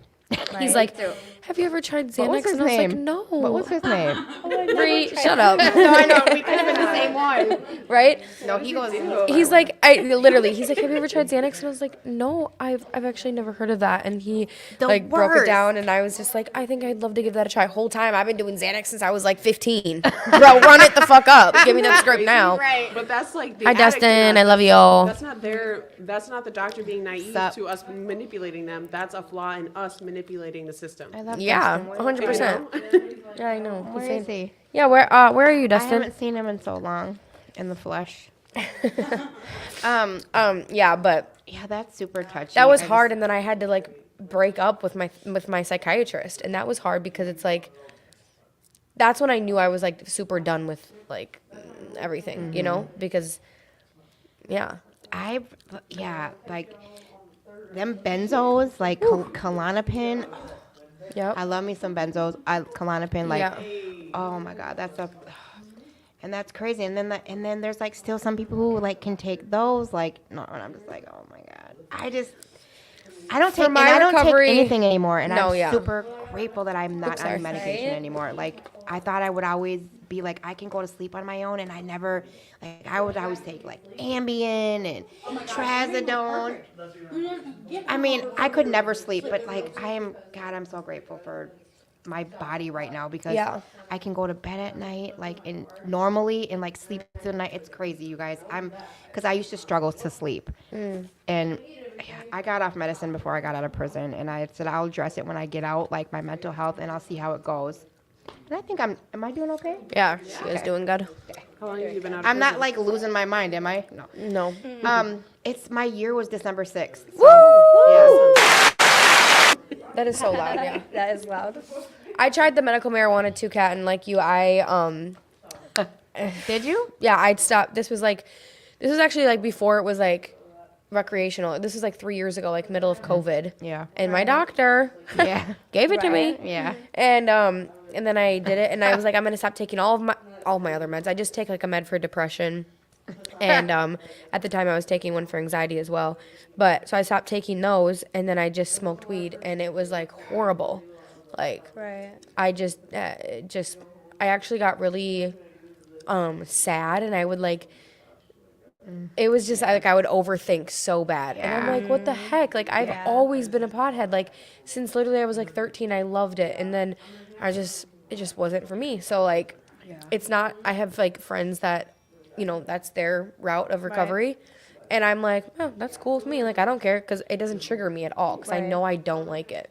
He's like, "Have you ever tried Xanax?" what was his and I was like, name? "No." What was his name? Bree, shut up. No, I know we could have been the same one. Right? No, he goes. He's like, he's like, "Have you ever tried Xanax?" And I was like, "No, I've actually never heard of that." And he The broke it worst. down, and I was just like, "I think I'd love to give that a try." Whole time I've been doing Xanax since I was like 15. Bro, run it the fuck up. Give me that script now. Right. But that's like the Hi, addict in Dustin. us. I love you. That's not the doctor being naive Sup. to us manipulating them. That's a flaw in us manipulating the system. I love Yeah, Dustin. 100%. Yeah, I know. Where is he? Yeah, where are you, I Dustin? haven't seen him in so long, in the flesh. Yeah, but Yeah, that's super touchy. that was I hard, and then I had to like break up with my psychiatrist, and that was hard because it's like that's when I knew I was like super done with like everything, because yeah, like them benzos, like Klonopin. yeah, I love me some benzos. Klonopin, like, Yeah. oh my god, and that's crazy. And then there's like still some people who like can take those, like, no, and I'm just like, oh my god, I don't take, and my I don't recovery- take anything anymore, and No, I'm yeah. super grateful that I'm not sorry. on medication anymore. Like, I thought I would always be like, I can go to sleep on my own, and I never, like, I would always take like Ambien and Trazodone. I mean, I could never sleep, but like, I'm so grateful for my body right now because Yeah. I can go to bed at night, like, and normally and like sleep through the night. It's crazy, you guys. Because I used to struggle to sleep, and I got off medicine before I got out of prison, and I said I'll address it when I get out, like my mental health, and I'll see how it goes. And I think am I doing okay? yeah, she was doing good. How long have you been out of I'm not prison? like losing my mind, am I? No. No, It's my year was December 6th. that is so loud. Yeah, That is loud. I tried the medical marijuana too, Kat, and like you, Did you? yeah, I'd stopped. This was actually like before it was like recreational. This was like 3 years ago, like middle of COVID. Yeah. And my doctor Yeah. gave it to me. Yeah. And then I did it, and I was like, I'm gonna stop taking all my other meds. I just take like a med for depression, and at the time I was taking one for anxiety as well. But so I stopped taking those, and then I just smoked weed, and it was like horrible. Like Right. I I actually got really sad, and I would like it was just like I would overthink so bad. And I'm like, what the heck? Like I've always been a pothead. Like since literally I was like 13, I loved it. And then it just wasn't for me. So like it's not, I have like friends that, you know, that's their route of recovery. And I'm like, oh, that's cool with me. Like I don't care because it doesn't trigger me at all because I know I don't like it.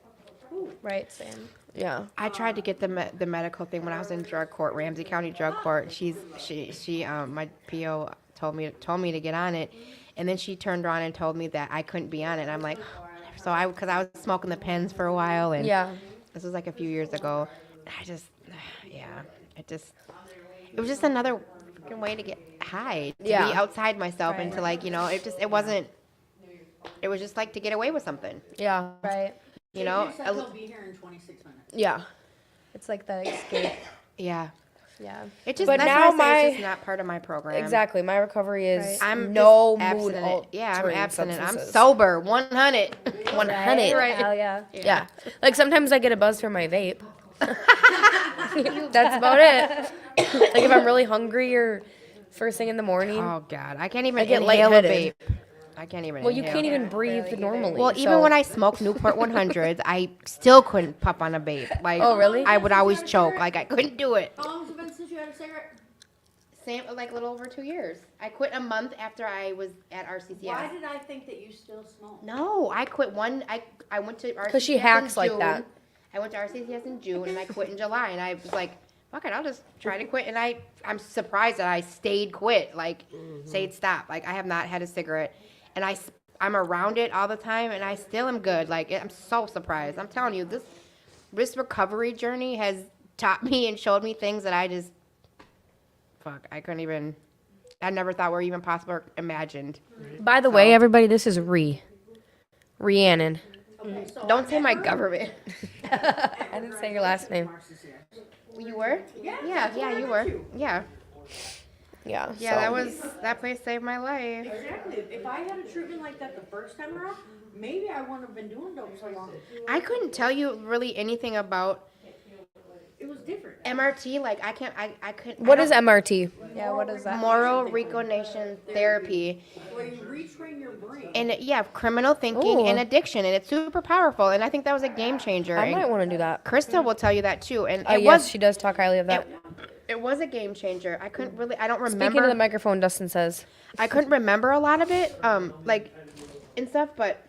Right, same. Yeah. I tried to get the medical thing when I was in drug court, Ramsey County Drug Court. She my PO told me to get on it, and then she turned around and told me that I couldn't be on it. And I'm like, so because I was smoking the pens for a while, and this was like a few years ago. I just, it was just another fucking way to get high, to be outside myself, and to like, you know, it wasn't. It was just like to get away with something. Yeah. Right. You know. He'll be here in 26 minutes. Yeah. It's like that escape. Yeah. Yeah. It just, But that's now why I say it's just not part of my program. Exactly. My recovery is Right. I'm no just mood abstinent. Yeah, I'm altering abstinent. I'm substances. sober, 100. 100. Right. Hell yeah. Yeah. Like sometimes I get a buzz from my vape. That's about it. Like if I'm really hungry or first thing in the morning. Oh God, I can't even I get inhale a lightheaded. vape. I can't even. Well, you inhale. can't even breathe normally. Well, even so- when I smoked Newport 100s, I still couldn't puff on a vape. Like, Oh, really? I would always choke. Like I couldn't do it. How long has it been since you had a cigarette? Same, like a little over 2 years. I quit a month after I was at RCCS. Why did I think that you still smoke? No, I quit one. I went to RCCS 'Cause she hacks in like June. that. I went to RCCS in June and I quit in July, and I was like, fuck it, I'll just try to quit. And I'm surprised that I stayed quit, like stayed stop. Like I have not had a cigarette, and I'm around it all the time, and I still am good. Like I'm so surprised. I'm telling you, this recovery journey has taught me and showed me things that I just I never thought were even possible or imagined. By the way, everybody, this is Rhiannon. Don't say my government. I didn't say your last name. You were? Yeah, you were. Yeah. Yeah. Yeah, so- that place saved my life. Exactly. If I had a treatment like that the first time around, maybe I wouldn't have been doing dope so long. I couldn't tell you really anything about It was different. MRT. Like I couldn't. What is MRT? Yeah. What is that? Moral recognition therapy? Where you retrain your brain. And criminal thinking Ooh. and addiction, and it's super powerful. And I think that was a game changer. I And might want to do that. Krista will tell you that too. And Oh, it yes, was she does talk highly of that. it was a game changer. I don't remember. Speaking to the microphone, Dustin says. I couldn't remember a lot of it, like and stuff. But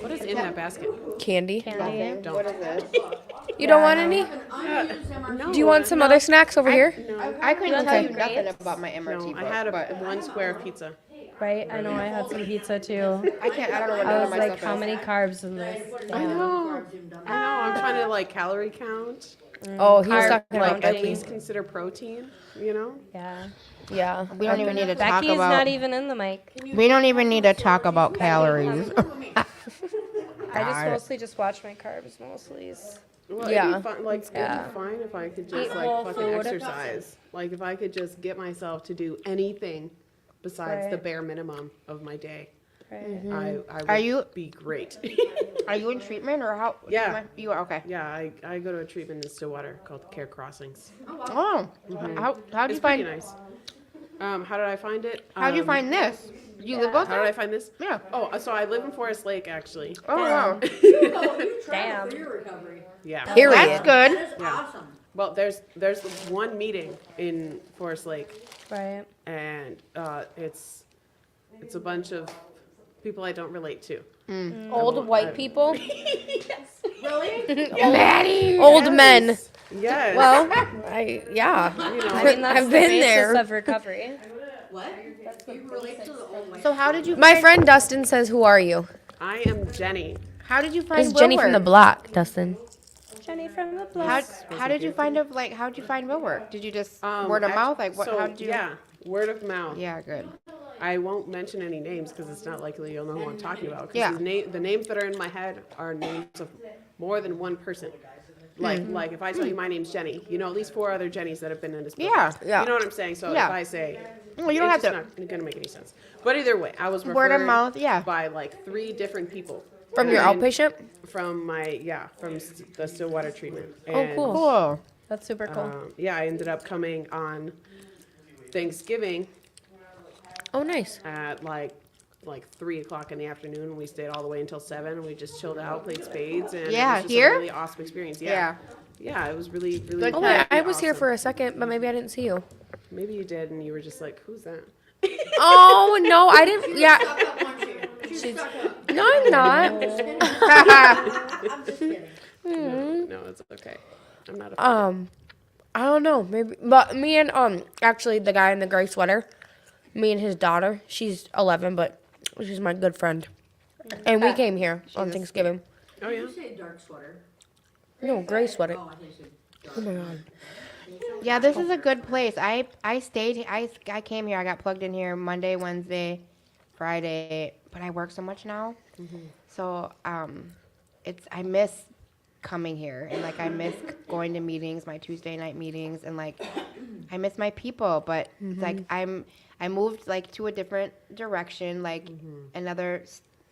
What is in that basket? Candy. what is it? You don't want any? No. Do you want some other snacks over here? I couldn't tell you grapes? nothing about my MRT. No, I book, had but one square of pizza. Right. I know. I had some pizza too. I don't know what I none was of my like, stuff how is. many carbs in this? I know. I'm trying to like calorie count. Oh, he was Carb talking about At counting. least consider protein. You know. Yeah. Yeah. We don't even need to talk Becky's about. not even in the mic. We don't even need to talk about calories. I just mostly just watch my carbs mostly. Well, Yeah. it'd be fun, like it'd be fine if I could just Eat like whole fucking food. exercise. Like if I could just get myself to do anything besides the Right. bare minimum of my day, Right. I would Are you- be great. Are you in treatment or how? Yeah. You are okay. Yeah, I go to a treatment in Stillwater called Care Crossings. Oh, how'd you It's pretty find? nice. How did I find it? How'd you find this? You live both? How did I find this? Yeah. Oh, so I live in Forest Lake actually. Oh wow. Damn. For your recovery. Yeah. Period. That's good. That is awesome. Well, there's one meeting in Forest Lake, Right. and it's a bunch of people I don't relate to. Old white people. Maddie. Old men. Yes. Well, you know, I mean, that's I've the been basis there. of recovery. What? You relate to the old man. So how did you? My find- friend Dustin says, "Who are you?" I am Jenny. How did you find? This is Jenny from the Willwork? block, Dustin. Jenny from the How, block. how did you find how'd you find Willwork? Did you just word of act- mouth? Like what? So, how did you? Yeah, word of mouth. Yeah, good. I won't mention any names because it's not likely you'll know who I'm talking about. 'Cause Yeah. the names that are in my head are names of more than one person. Like if I tell you my name's Jenny, you know at least 4 other Jennies that have been in this building. Yeah, yeah. You know what I'm saying? So Yeah. if I say, Well, you don't have it's to. just not gonna make any sense. But either way, I was Word of referred mouth, yeah. by like 3 different people. From your And outpatient? From the Stillwater treatment. Oh, And, cool. Cool. That's super cool. yeah, I ended up coming on Thanksgiving Oh, nice. at like 3 o'clock in the afternoon. We stayed all the way until 7, and we just chilled out, played spades, and Yeah, it was just here? a really awesome experience. Yeah, it was really really. Oh, wait, I really was here awesome. for a second, but maybe I didn't see you. Maybe you did, and you were just like, "Who's that?" Oh, no, I didn't. Yeah. No, I'm not. I'm just kidding. No, it's okay. I'm not. A I don't know, maybe, but me and actually the guy in the gray sweater, me and his daughter, she's 11, but she's my good friend, and we came here on Thanksgiving. Oh yeah. Say dark sweater. No, gray sweater. Oh, I think you said Oh my god. Yeah, this is a good place. I stayed. I came here. I got plugged in here Monday, Wednesday, Friday. But I work so much now, so I miss coming here, and like I miss going to meetings, my Tuesday night meetings, and like I miss my people. But it's like I moved like to a different direction, like another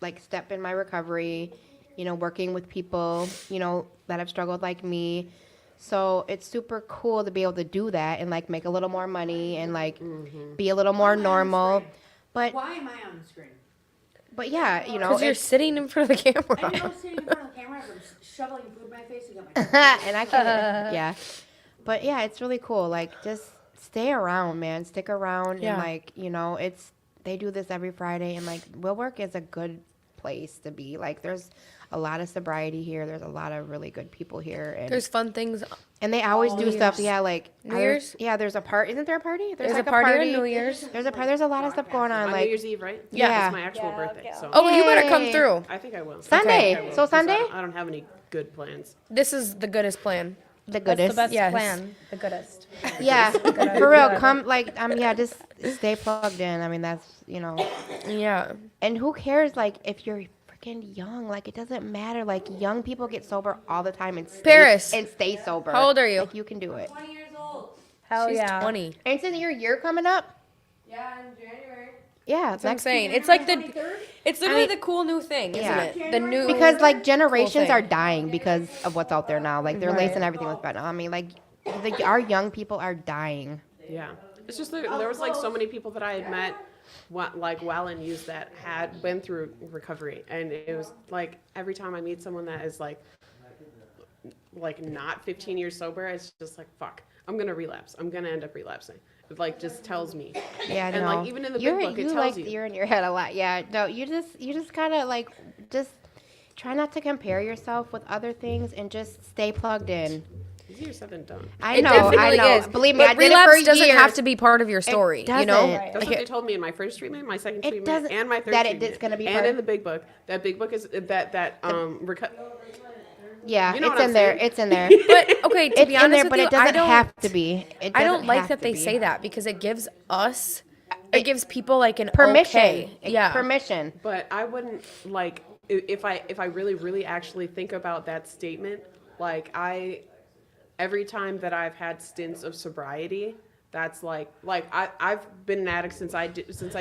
like step in my recovery. You know, working with people, you know, that have struggled like me. So it's super cool to be able to do that and like make a little more money and like be a little more normal. But Why am I on the screen? yeah, you know, Because you're sitting in front of the I camera. know sitting in front of the camera, I'm shoveling food in my face and got my and I can yeah. But yeah, it's really cool. Like just stay around, man. Stick around Yeah. and like, you know, they do this every Friday and like Willwork is a good place to be. Like there's a lot of sobriety here. There's a lot of really good people here and There's fun things. and they always do stuff. Yeah, like New Year's? Yeah, there's a party. Isn't there a party? There's like a party on New Year's. There's a lot of stuff going on. on Like New Year's Eve, right? Yeah. It's my actual birthday, so Oh, you better come Yay. through. I think I will. Sunday. I will, So 'cause Sunday? I don't have any good plans. This is the goodest plan. the That's goodest. the best Yes. plan. The goodest. Yeah, for real. Come like yeah, just stay plugged in. I mean that's Yeah. and who cares like if you're freaking young, like it doesn't matter. Like young people get sober all the time and Paris. stay sober. How old are you? Like you can do it. 20 years old. Hell She's yeah. 20. And isn't your year coming up? Yeah, in January. Yeah, That's what I'm saying. It's like it's literally the cool new thing, isn't Yeah. it? The new because like generations thing. are dying because of what's out there now. Like they're Right. lacing everything with fentanyl. I mean, like our young people are dying. Yeah, it's just there was like so many people that I had met, while in use that had been through recovery, and it was like every time I meet someone that is like not 15 years sober, it's just like fuck, I'm gonna relapse. I'm gonna end up relapsing. It like just tells me. Yeah, And, no. like, even in the big you're, book, it you tells like you. you're in your head a lot. Yeah, no, you just gotta like just try not to compare yourself with other things and just stay plugged in. Easier said than done. I It know, definitely I know. is. Believe me, but I did it relapse for doesn't years. have to be part of your story, you know? doesn't. That's Like what they told me in my first treatment, my second It treatment, doesn't- and my third that treatment. it's gonna be and part- in the big book. That big book is Yeah, You know it's what I'm in there. saying? It's in there. But okay, to It's be honest in there, with but you, it doesn't I don't have to be. It I don't doesn't like have that to they be. say that because it gives us it gives people like an Permission. okay. Yeah. Permission. But I wouldn't like if I really actually think about that statement, like every time that I've had stints of sobriety, that's like I've been an addict since I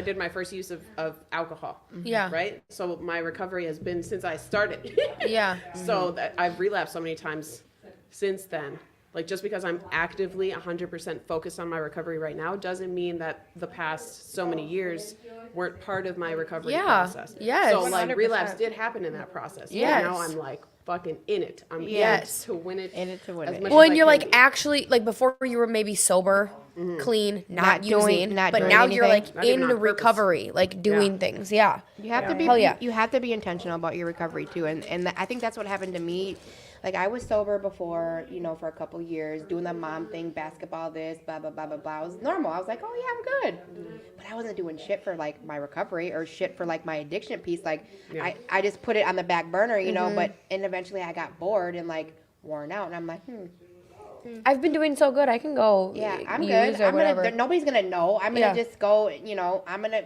did my first use of alcohol. Yeah. Right? So my recovery has been since I started. Yeah. So that I've relapsed so many times since then. Like just because I'm actively 100% focused on my recovery right now doesn't mean that the past so many years weren't part of my recovery Yeah. process. Yes. So like 100%. relapse did happen in that process. Yes. But now I'm like fucking in it. I'm Yes. in it to win it. In it to win as it. much Well, as and I you're can like be. actually like before you were maybe sober, clean, not using, not but doing now you're anything. like Not even in on purpose. recovery, like doing things. Yeah. You have to be. Hell yeah. You have to be intentional about your recovery too, and I think that's what happened to me. Like I was sober before, for a couple years, doing the mom thing, basketball, this, blah blah blah blah blah. It was normal. I was like, oh yeah, I'm good, but I wasn't doing shit for like my recovery or shit for like my addiction piece. Like I just put it on the back burner, But and eventually I got bored and like worn out, and I'm like, I've been doing so good. I can go. yeah, I'm use good. Or I'm whatever. gonna. Nobody's gonna know. I'm gonna Yeah. just go. I'm gonna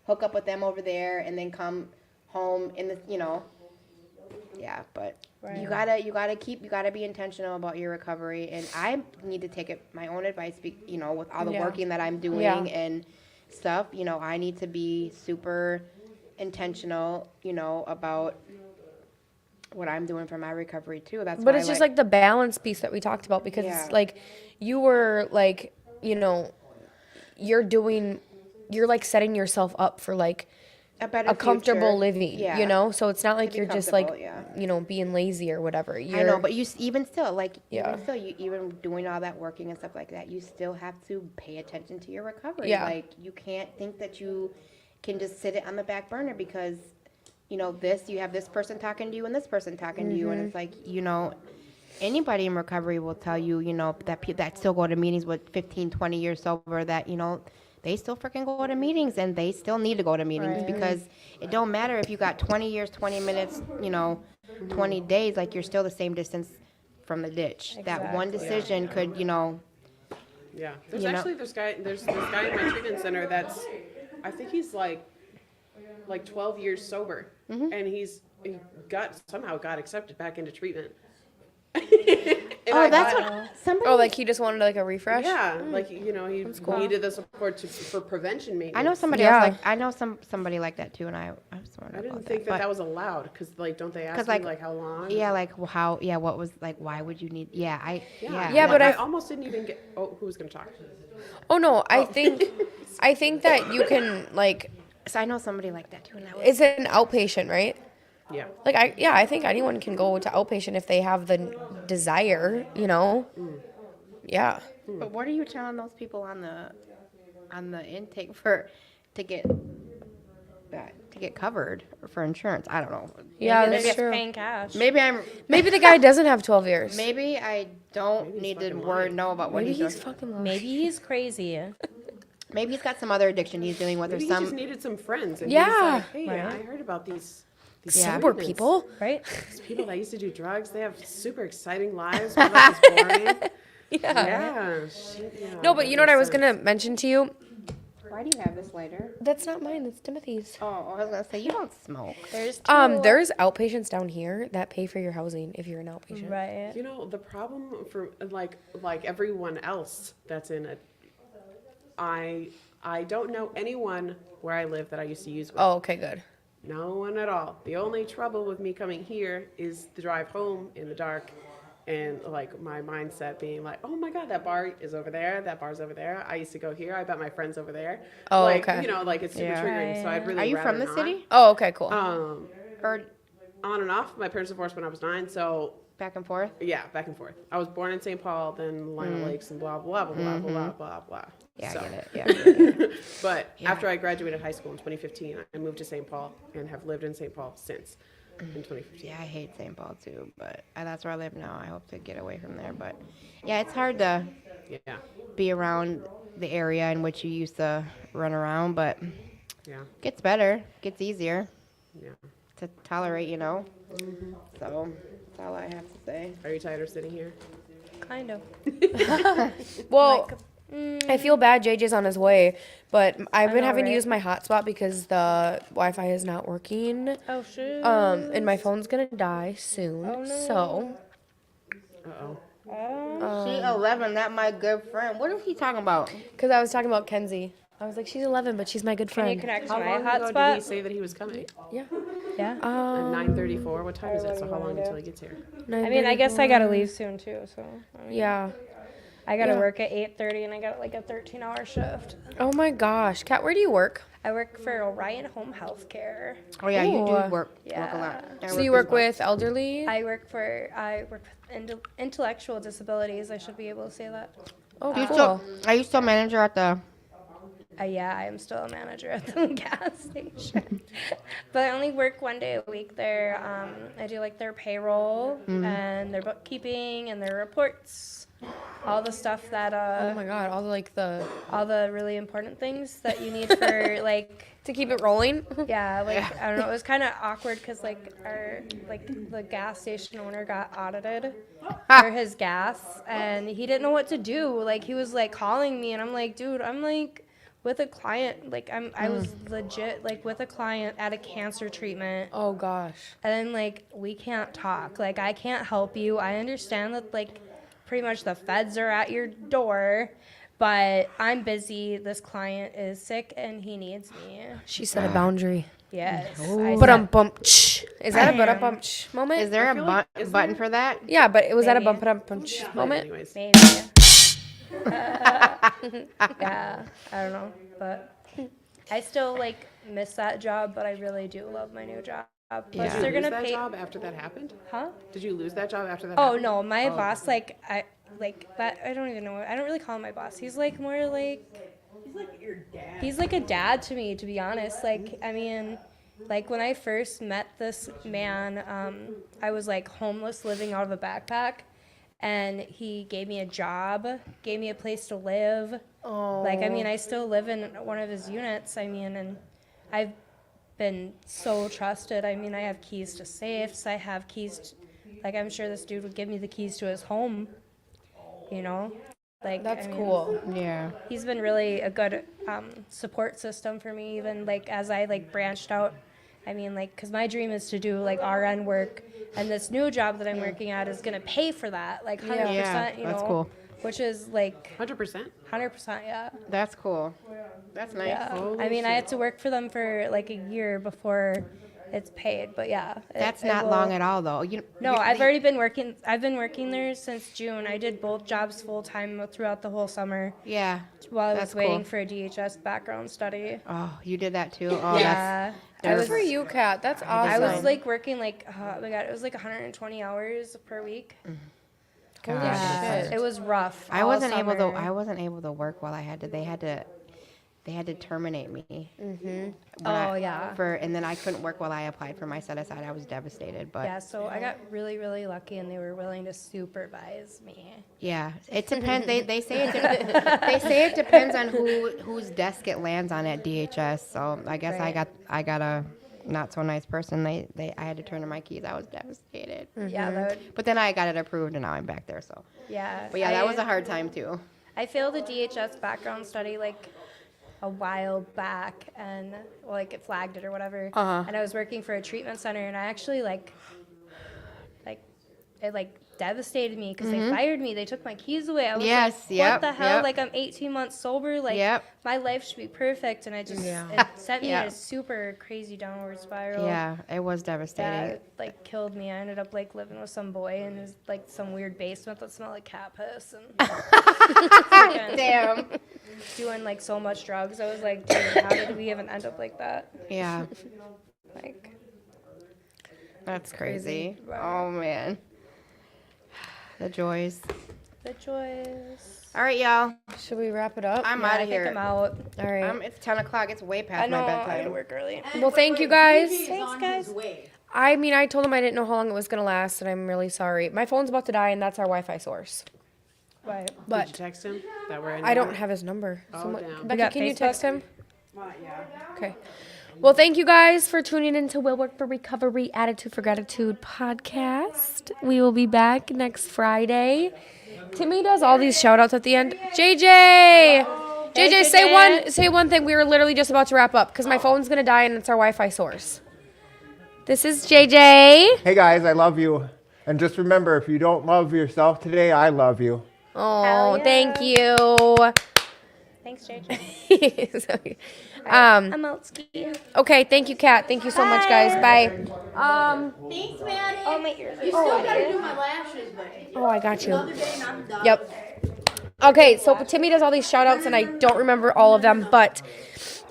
hook up with them over there and then come home in the. Yeah, but you gotta be intentional about your recovery, and I need to take my own advice. With all the Yeah. working that I'm doing Yeah. and stuff, I need to be super intentional. About what I'm doing for my recovery too. That's But why, it's just like the balance piece that we talked about because Yeah. like you were like, you're doing you're like setting yourself up for like A better a comfortable future. living, Yeah. you know? So it's not like be you're just like, comfortable, yeah. you know, being lazy or whatever. I know, but even still, like, Yeah. even still, you even doing all that working and stuff like that, you still have to pay attention to your recovery. Yeah. Like, you can't think that you can just sit it on the back burner because, you know, you have this person talking to you and this person talking to you, and it's like, you know, anybody in recovery will tell you, you know, that still go to meetings with 15, 20 years sober, that, you know, they still freaking go to meetings and they still need to go to meetings because it don't matter if you got 20 years, 20 minutes, you know, 20 days, like you're still the same distance from the ditch. That one decision could, you know, Yeah, there's You know- actually there's this guy in my treatment center that's, I think he's like 12 years sober, and he somehow got accepted back into treatment. oh, that's what somebody. Oh, like he just wanted like a refresh? Yeah, like you know, he needed the support for prevention maintenance. I know somebody Yeah. else like I know somebody like that too, and I was wondering I didn't about think that, that was allowed because like don't they ask 'Cause, you like, like how long? yeah, like how, yeah, what was like, why would you need? Yeah, Yeah, but I I- almost didn't even get. Oh, who's gonna talk? Oh no, I think that you can like, So I know somebody like that too, and I was it's an outpatient, right? Yeah. Like I think anyone can go to outpatient if they have the desire, you know? Yeah. But what are you telling those people on the intake to get covered for insurance? I don't know. Yeah, maybe, that's maybe, true. Paying cash. Maybe the guy doesn't have 12 years. maybe I don't need to know about what Maybe he's he's doing. fucking lying. Maybe he's crazy. Maybe he's got some other addiction he's dealing with, or Maybe he some. just needed some friends. And Yeah. He was like, hey, Right. I heard about these Yeah. sober treatments. people. Right? These people that used to do drugs, they have super exciting lives. My life is boring. Yeah. Shit, yeah. No, but you know what I was Makes gonna mention to you? Why do you have this lighter? That's not mine. That's Timothy's. Oh, I was gonna say you don't smoke. There's There's outpatients down here that pay for your housing if you're an outpatient. right. You know, the problem for like everyone else that's in it, I don't know anyone where I live that I used to use with. Oh, okay, good. No one at all. The only trouble with me coming here is the drive home in the dark and like my mindset being like, oh my God, that bar is over there. That bar's over there. I used to go here. I bet my friend's over there. Oh, like, okay. You know, like it's super Yeah. triggering. So I'd really Are you rather from the not. city? Oh, okay, cool. Or On and off. My parents divorced when I was 9. So back and forth? yeah, back and forth. I was born in St. Paul, then Lino Lakes and blah, blah, blah, blah, blah, blah, blah. Yeah, So- I get it. Yeah. But Yeah. after I graduated high school in 2015, I moved to St. Paul and have lived in St. Paul since in 2015. Yeah, I hate St. Paul too, but that's where I live now. I hope to get away from there, but yeah, it's hard to Yeah, be around the area in which you used to run around, but yeah, gets better, gets easier yeah. to tolerate, you know. So that's all I have to say. Are you tired of sitting here? Kind of. Well, I feel bad JJ's on his way, but I've been know, having to right? use my hotspot because the Wi-Fi is not working. Oh shoot. And my phone's gonna die soon. Oh, no. So Uh-oh. She 11, not my good friend. What is he talking about? because I was talking about Kenzie. I was like, she's 11, but she's my good Can you friend. connect to How my long ago did he hotspot? say that he was coming? Yeah. Yeah. At 9:34. What time is it? So how long do? until he gets here? I mean, I guess I gotta leave soon too. So I mean, Yeah. I gotta Yeah. work at 8:30, and I got like a 13-hour shift. Oh my gosh, Kat, where do you work? I work for Orion Home Health Care. Oh yeah, you do Ooh. work a Yeah. lot. I So you work with with elderly? I work with intellectual disabilities. I should be able to say that. Oh, You cool. still, are you still manager at the? Yeah, I am still a manager at the gas station, but I only work 1 day a week there. I do like their payroll and their bookkeeping and their reports, all the stuff that Oh my god, all all the really important things that you need for like to keep it rolling. yeah, like I don't know, it was kind of awkward because like the gas station owner got audited for his gas and he didn't know what to do. Like he was like calling me and I'm like, dude, I'm like with a client, like I was legit like with a client at a cancer treatment. Oh gosh. And then like we can't talk. Like I can't help you. I understand that like pretty much the feds are at your door, but I'm busy. This client is sick and he needs me. She set a boundary. Yes. But bump. Is that a I but bump moment? Is there a feel like- button for that? Yeah, but it was that a Maybe. bump moment? Anyways. Maybe. Yeah, I don't know, but I still like miss that job, but I really do love my new job. Plus, Yeah. Did they're you lose gonna that pay. job after that happened? Huh? Did you lose that job after that Oh happened? no, my boss like I like that. I don't even know. I don't really call him my boss. He's like more like. He's like your dad. He's like a dad to me, to be honest. Like, I mean, like when I first met this man, I was like homeless living out of a backpack, and he gave me a job, gave me a place to live. Oh. Like, I mean, I still live in one of his units. I mean, and I've been so trusted. I mean, I have keys to safes. I have keys, like, I'm sure this dude would give me the keys to his home, you know? Like, That's I mean, cool. Yeah. he's been really a good support system for me, even like as I like branched out. I mean, like, because my dream is to do like RN work, and this new job that I'm working at is gonna pay for that, like 100%. Yeah, you that's know, cool. which is like 100%. 100%. Yeah. That's cool. That's nice. Yeah. Holy I mean, I shit. had to work for them for like a year before it's paid, but yeah. That's not long at all, though. No, I've already been working. I've been working there since June. I did both jobs full time throughout the whole summer Yeah. while I was That's waiting cool. for a DHS background study. Oh, you did that too. Oh, Yeah. I Good was for you, Kat. That's awesome. I was like working like oh my god, it was like 120 hours per week. Gosh. Yeah, shit. it was rough. I all wasn't able to. summer. I wasn't able to work while I had to. They had to terminate me. Oh I- yeah. And then I couldn't work while I applied for my set aside. I was devastated. But Yeah, so I got really, really lucky, and they were willing to supervise me. yeah, it depends. They say it depends on whose desk it lands on at DHS. So I guess Right. I got a not so nice person. I had to turn in my keys. I was devastated. Yeah, that would, But then I got it approved, and now I'm back there. So, yeah. but yeah, that was a hard time too. I failed a DHS background study like a while back, and well, like it flagged it or whatever. And I was working for a treatment center, and I actually like it like devastated me because they fired me. They took my keys away. I was Yes, like, yep, what the hell? yep. Like I'm 18 months sober. Like Yep. my life should be perfect, and I just it sent me Yeah. in a super crazy downward spiral. Yeah, it was Yeah, devastating. it like killed me. I ended up like living with some boy in his like some weird basement that smelled like cat piss and freaking Damn. doing like so much drugs. I was like, dude, how did we even end up like that? Yeah, Like, that's crazy. Right. Oh man, the joys. the joys. All right, y'all. Should we wrap it up? I'm Yeah, out I of think here. I'm out. All right. It's 10 o'clock. It's way I past know my I gotta bedtime. work early. Well, thank you guys. Thanks, guys. I mean, I told him I didn't know how long it was gonna last, and I'm really sorry. My phone's about to die, and that's our Wi-Fi source. Right. Did you But text him? That we're in I don't there? have his number. Oh, damn. Becky, got can you Facebook? text him? Yeah. Okay. Well, thank you guys for tuning into Will Work for Recovery Attitude for Gratitude podcast. We will be back next Friday. Timmy does all these shout outs at the end. JJ! JJ, say one thing. We were literally just about to wrap up because my phone's going to die and it's our Wi-Fi source. This is JJ. Hey guys, I love you. And just remember, if you don't love yourself today, I love you. Oh, yeah. thank you. Thanks, JJ. Sorry. I'm out skiing. Okay, thank you, Kat. Thank you so much, guys. Bye. Thanks, Maddie. Oh, my ears. You still gotta do my lashes, but Oh, I got you. other day and I'm done. Yep. Okay, so Timmy does all these shout outs, and I don't remember all of them, but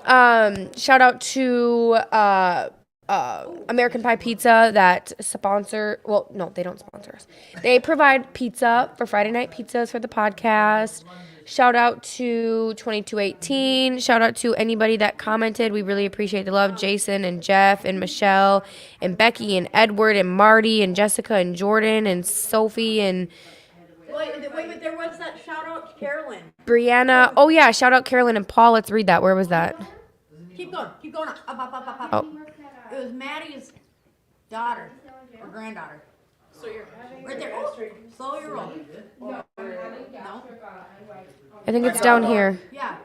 shout out to American Pie Pizza that sponsor, well, no, they don't sponsor us. They provide pizza for Friday night pizzas for the podcast. Shout out to 2218. Shout out to anybody that commented. We really appreciate the love. Jason and Jeff and Michelle and Becky and Edward and Marty and Jessica and Jordan and Sophie and Wait, there was that shout out to Carolyn. Brianna. Oh, yeah. Shout out Carolyn and Paul. Let's read that. Where was that? Keep going up, up. Oh. It was Maddie's daughter or granddaughter. So you're right there. Oh, slow your roll. No. I think it's down here. Yeah.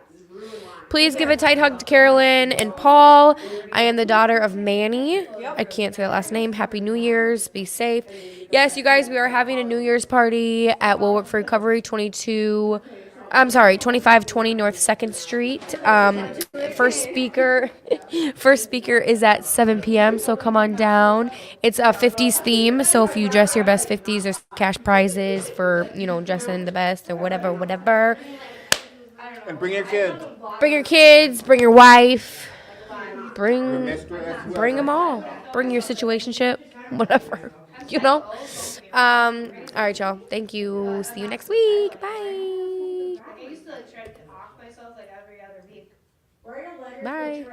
Please give a tight hug to Carolyn and Paul. I am the daughter of Manny. I can't say that last name. Happy New Year's. Be safe. Yes, you guys, we are having a New Year's party at Will Work for Recovery, 22 I'm sorry, 2520 North 2nd Street. First speaker is at 7 p.m., so come on down. It's a 50s theme, so if you dress your best 50s, there's cash prizes for, dressing the best or whatever. And bring your kids. Bring your kids, bring your wife, bring Mistress. them all. Bring your situationship, whatever, All right, y'all. Thank you. See you next week. Bye. I used to try to off myself like every other week. Bye.